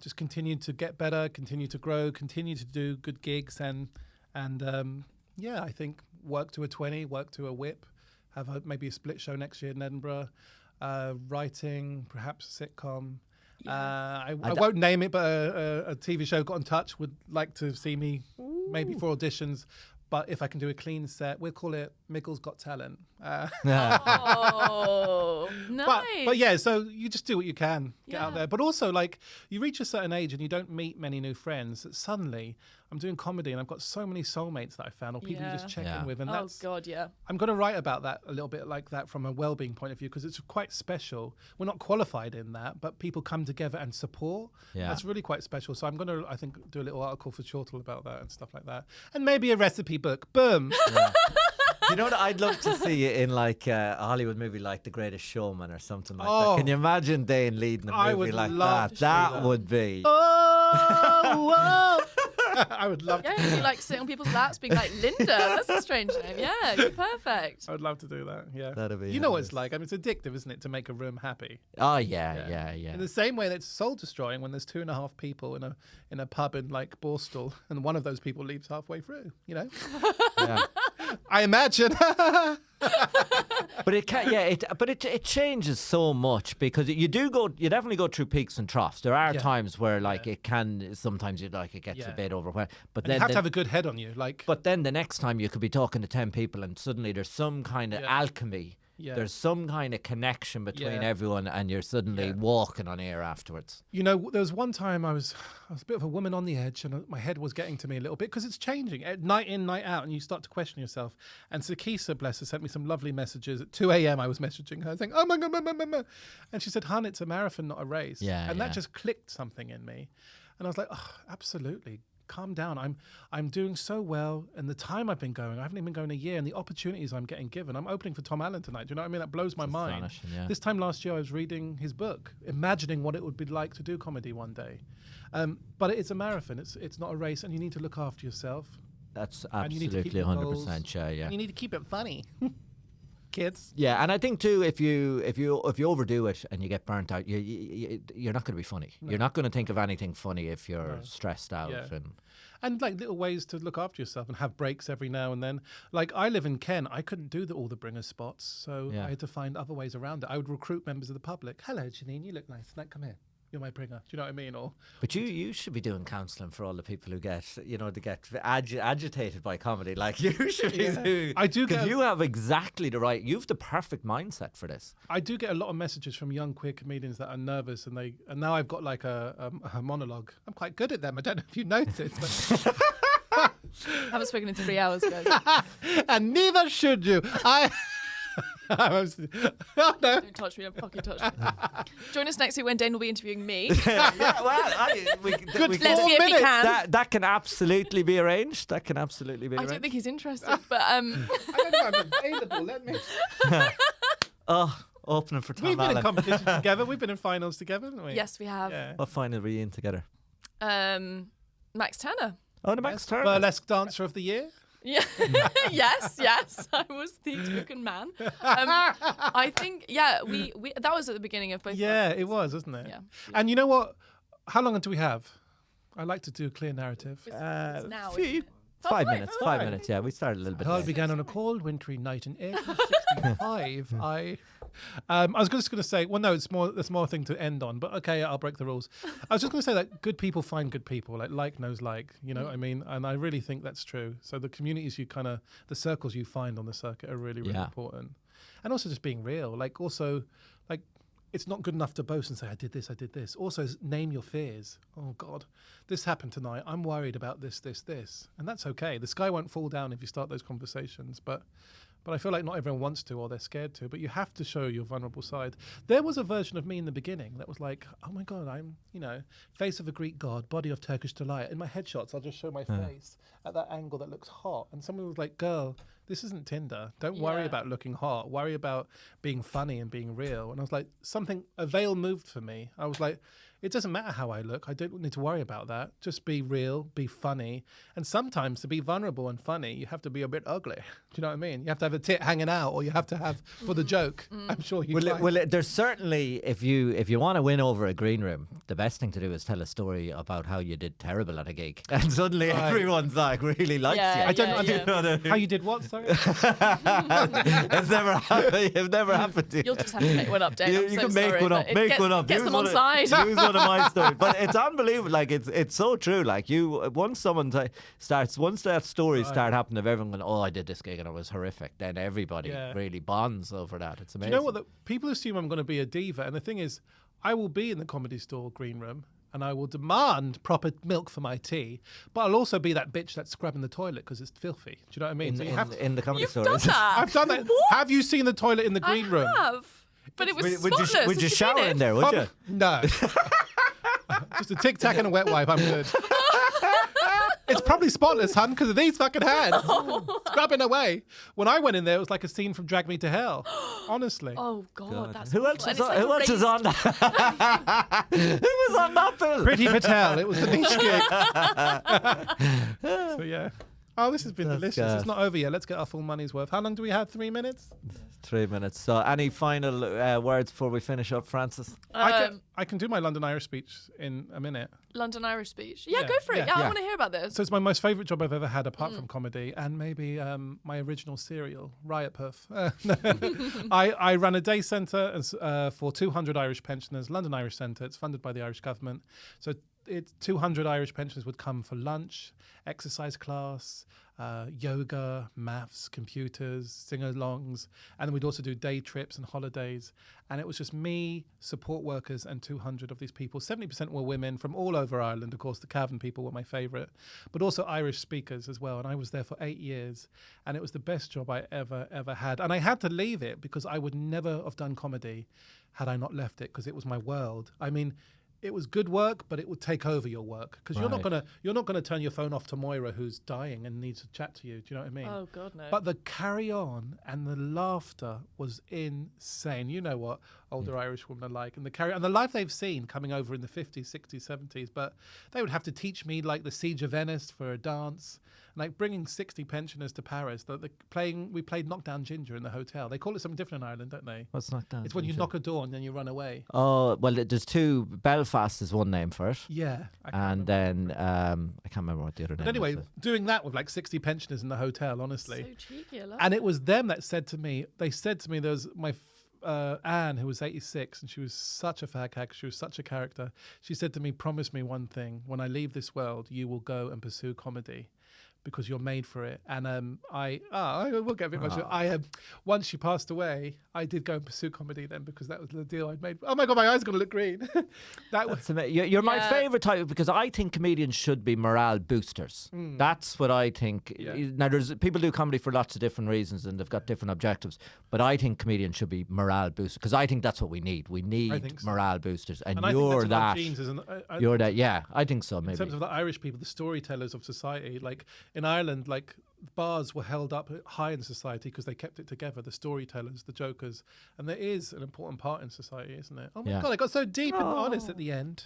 S3: Just continue to get better, continue to grow, continue to do good gigs, and I think work to a 20, work to a whip. Have maybe a split show next year in Edinburgh. Writing, perhaps a sitcom. I won't name it, but a TV show got in touch, would like to see me maybe for auditions. But if I can do a clean set, we'll call it Miggle's Got Talent.
S2: Oh, nice.
S3: But yeah, so you just do what you can, get out
S2: Yeah.
S3: there. But also, like, you reach a certain age and you don't meet many new friends. Suddenly, I'm doing comedy and I've got so many soulmates that I found, or people you just check
S1: Yeah.
S3: in with. And
S2: Oh
S3: that's,
S2: God, yeah.
S3: I'm going to write about that a little bit like that from a well-being point of view, because it's quite special. We're not qualified in that, but people come together and support.
S1: Yeah.
S3: That's really quite special. So I'm going to, I think, do a little article for Chortle about that and stuff like that. And maybe a recipe book. Boom.
S1: You know what? I'd love to see you in like a Hollywood movie like The Greatest Showman or something like that.
S3: Oh.
S1: Can you imagine Dane leading a
S3: I
S1: movie
S3: would
S1: like
S3: love
S1: that?
S3: to do
S1: That
S3: that.
S1: would be.
S3: Oh, I would love to.
S2: Yeah, you like sit on people's laps being like, Linda, that's a strange name. Yeah, you're perfect.
S3: I would love to do that. Yeah.
S1: That'd be
S3: You know what
S1: hilarious.
S3: it's like. I mean, it's addictive, isn't it, to make a room happy?
S1: Oh yeah.
S3: In the same way that it's soul destroying when there's 2.5 people in a pub in like Borstal, and one of those people leaves halfway through. You know,
S1: Yeah.
S3: I imagine.
S1: But it can, it changes so much because you definitely go through peaks and troughs. There are
S3: Yeah.
S1: times where like it can sometimes it gets a
S3: Yeah.
S1: bit overwhelming. But
S3: And
S1: then
S3: you have to have a good head on you, like.
S1: but then the next time you could be talking to 10 people and suddenly there's some kind of
S3: Yeah.
S1: alchemy.
S3: Yeah.
S1: There's some kind of connection between
S3: Yeah.
S1: everyone and you're suddenly
S3: Yeah.
S1: walking on air afterwards.
S3: You know, there was one time I was a bit of a woman on the edge, and my head was getting to me a little bit because it's changing night in, night out, and you start to question yourself. And Sakisa, bless her, sent me some lovely messages at 2 a.m. I was messaging her, saying, "Oh my god!" And she said, "Hun, it's a marathon, not a race."
S1: Yeah,
S3: and
S1: yeah.
S3: that just clicked something in me, and I was like, "Oh, absolutely." Calm down. I'm doing so well, and the time I've been going, I haven't even been going a year, and the opportunities I'm getting given. I'm opening for Tom Allen tonight. Do you know what I mean? That blows my mind.
S1: astonishing, yeah.
S3: This time last year, I was reading his book, imagining what it would be like to do comedy one day. But it's a marathon. It's not a race, and you need to look after yourself.
S1: That's
S3: And you need to keep
S1: absolutely
S3: your
S1: 100%
S3: goals.
S1: sure, yeah.
S3: And you need to keep it funny, kids.
S1: Yeah, and I think too, if you overdo it and you get burnt out, you're not going to be funny. You're not going to think of anything funny if you're stressed out.
S3: Yeah.
S1: And
S3: And like little ways to look after yourself and have breaks every now and then. Like I live in Kent, I couldn't do all the bringers spots, so
S1: Yeah.
S3: I had to find other ways around it. I would recruit members of the public. Hello, Janine, you look nice. Like, come here. You're my bringer. Do you know what I mean? Or
S1: But you should be doing counselling for all the people who get, they get agitated by comedy. Like you should be doing.
S3: I do
S1: because
S3: get-
S1: you have exactly the right. You've the perfect mindset for this.
S3: I do get a lot of messages from young queer comedians that are nervous, and now I've got like a monologue. I'm quite good at them. I don't know if you noticed, but
S2: I haven't spoken in 3 hours ago.
S3: and neither should you. Oh, no.
S2: Don't touch me, don't fucking touch me. Join us next week when Dane will be interviewing me.
S1: Yeah, well,
S3: Good
S1: we
S2: Let's
S3: Four
S2: see if he
S3: minutes.
S2: can.
S1: that can absolutely be arranged. That can absolutely be
S2: I
S1: arranged.
S2: don't think he's interested, but
S3: I don't know. I'm available. Let me.
S1: Oh, opening for Tom
S3: We've been
S1: Allen.
S3: in competition together. We've been in finals together, haven't we?
S2: yes, we have.
S3: Yeah.
S1: What final were you in together?
S2: Max Turner.
S1: Oh, the Max Turner.
S3: Burlesque Dancer of the Year.
S2: Yeah. yes. I was the token man. I think, we that was at the beginning of both.
S3: Yeah,
S2: podcasts.
S3: it was, wasn't it?
S2: Yeah.
S3: And you know what? How long do we have? I like to do a clear narrative.
S2: It's now.
S1: few-
S2: isn't it?
S1: 5
S2: Oh,
S1: minutes. 5 minutes. Yeah, we started a little bit.
S3: It all
S1: late.
S3: began on a cold, wintry night in 1865. I was just going to say, well, no, there's more thing to end on, but okay, I'll break the rules. I was just going to say that good people find good people, like knows like, you know what I mean? And I really think that's true. So the communities the circles you find on the circuit are really, really
S1: Yeah.
S3: important. And also just being real, like it's not good enough to boast and say, I did this. Also, name your fears. Oh, God, this happened tonight. I'm worried about this. And that's okay. The sky won't fall down if you start those conversations. But I feel like not everyone wants to or they're scared to. But you have to show your vulnerable side. There was a version of me in the beginning that was like, oh, my God, I'm, face of a Greek god, body of Turkish delight. In my headshots, I'll just show my face at that angle that looks hot. And someone was like, girl, this isn't Tinder. Don't worry
S2: Yeah.
S3: about looking hot. Worry about being funny and being real. And I was like, a veil moved for me. I was like, it doesn't matter how I look. I don't need to worry about that. Just be real, be funny. And sometimes to be vulnerable and funny, you have to be a bit ugly. Do you know what I mean? You have to have a tit hanging out, or you have to have for the joke. I'm sure you
S1: There's certainly, if you want to win over a green room, the best thing to do is tell a story about how you did terrible at a gig, and suddenly everyone's like really likes
S2: Yeah,
S1: you.
S3: I don't
S2: yeah,
S3: know
S2: yeah.
S3: how you did what, sorry? Sorry.
S1: It's never happened. It's never happened to you.
S2: You'll just have to make one up, Dane.
S1: You
S2: I'm so
S1: can make
S2: sorry,
S1: one up.
S2: but it
S1: Make
S2: gets,
S1: one up.
S2: Gets
S1: Use
S2: them on
S1: one
S2: side.
S1: Use one of my stories. But it's unbelievable. Like it's so true. Like once someone once that stories start happening of everyone going, oh, I did this gig and it was horrific. Then everybody really bonds over that. It's amazing.
S3: Do you know what? People assume I'm going to be a diva, and the thing is, I will be in the Comedy Store green room. And I will demand proper milk for my tea, but I'll also be that bitch that's scrubbing the toilet because it's filthy. Do you know what I mean? So you have to,
S1: in the comedy
S2: You've
S1: store.
S2: done that.
S3: I've done that.
S2: What?
S3: Have you seen the toilet in the green room?
S2: I have. But it was
S1: Would
S2: spotless.
S1: you
S2: What do
S1: shower
S2: mean
S1: in
S2: it?
S1: there? Would you?
S3: No. Just a tic tac and a wet wipe. I'm good. It's probably spotless, hun, because of these fucking hands. Scrubbing away. When I went in there, it was like a scene from Drag Me to Hell. Honestly.
S2: Oh God, that's
S1: Who else
S2: awful.
S1: is
S2: And
S1: on?
S2: it's
S1: Who else is
S2: like
S1: on that? Who was on that bill?
S3: Pretty Patel. It was the niche gig. So yeah. Oh, this has been delicious.
S1: gas.
S3: It's not over yet. Let's get our full money's worth. How long do we have? 3 minutes?
S1: 3 minutes. So, any final words before we finish up, Francis?
S3: I can do my London Irish speech in a minute.
S2: London Irish speech. Yeah,
S3: Yeah,
S2: go for it.
S3: yeah,
S2: Yeah, I
S1: yeah.
S2: want to hear about this.
S3: So it's my most favourite job I've ever had, apart from comedy, and maybe my original cereal, Riot Puff. I run a day centre for 200 Irish pensioners, London Irish Centre. It's funded by the Irish government. So 200 Irish pensioners would come for lunch, exercise class, yoga, maths, computers, sing-alongs, and then we'd also do day trips and holidays. And it was just me, support workers, and 200 of these people. 70% were women from all over Ireland. Of course, the Cavan people were my favourite, but also Irish speakers as well. And I was there for 8 years, and it was the best job I ever had. And I had to leave it because I would never have done comedy had I not left it, because it was my world. I mean, it was good work, but it would take over your work, because you're not gonna turn your phone off to Moira, who's dying and needs to chat to you. Do you know what I mean?
S2: Oh God, no.
S3: But the carry on and the laughter was insane. You know what older Irish women are like, and the life they've seen coming over in the 50s, 60s, 70s. But they would have to teach me like the Siege of Venice for a dance, and like bringing 60 pensioners to Paris. We played Knockdown Ginger in the hotel. They call it something different in Ireland, don't they?
S1: What's Knockdown?
S3: It's when you knock a door and then you run away.
S1: Oh, well, there's two. Belfast is one name for it.
S3: Yeah.
S1: And then I can't remember what the other name
S3: But anyway,
S1: is.
S3: doing that with like 60 pensioners in the hotel, honestly.
S2: So cheeky, I love
S3: And
S2: it.
S3: it was them that said to me, there was my Anne, who was 86, and she was such a fag hag, she was such a character. She said to me, promise me one thing, when I leave this world, you will go and pursue comedy, because you're made for it. And I will get a bit emotional. Once she passed away, I did go and pursue comedy then, because that was the deal I'd made. Oh my God, my eyes are going to look green.
S1: You're my
S2: Yeah.
S1: favourite type, because I think comedians should be morale boosters. That's what I think.
S3: Yeah.
S1: Now, there's people do comedy for lots of different reasons and they've got different objectives, but I think comedians should be morale boosters, because I think that's what we need. We need
S3: think so.
S1: morale boosters, and
S3: I think
S1: you're
S3: that's in our
S1: that.
S3: genes,
S1: You're that. Yeah, I think so.
S3: in
S1: Maybe.
S3: terms of the Irish people, the storytellers of society. Like in Ireland, like bars were held up high in society because they kept it together. The storytellers, the jokers, and there is an important part in society, isn't it? Oh my
S1: Yeah.
S3: God, I got so deep and honest at the end.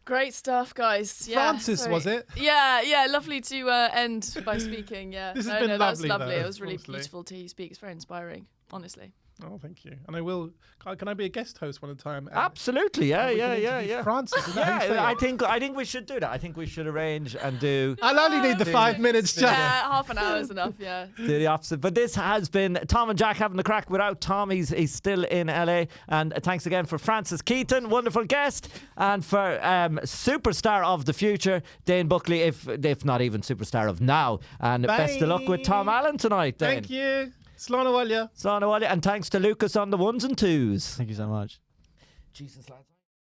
S2: Great stuff, guys. Yeah,
S3: Francis,
S2: sorry.
S3: was it?
S2: Yeah. Lovely to end by speaking. Yeah,
S3: This has been
S2: that was
S3: lovely,
S2: lovely.
S3: though,
S2: It was really
S3: honestly.
S2: beautiful to speak. It's very inspiring, honestly.
S3: Oh, thank you. And I will. Can I be a guest host one time? And
S1: Absolutely. Yeah.
S3: we can interview Francis. Is that how you say
S1: Yeah,
S3: it?
S1: I think we should do that. I think we should arrange and do.
S3: I'll only need the 5 minutes, Jack.
S2: Yeah, half an hour is enough. Yeah.
S1: Do the opposite. But this has been Tom and Jack having the crack. Without Tom, he's still in LA. And thanks again for Francis Keyton, wonderful guest, and for superstar of the future, Dane Buckley, if not even superstar of now. And best of luck with Tom Allen tonight, Dane.
S3: Thank you. Slán Abhaile.
S1: And thanks to Lucas on the ones and twos.
S4: Thank you so much.
S1: Jesus, lads.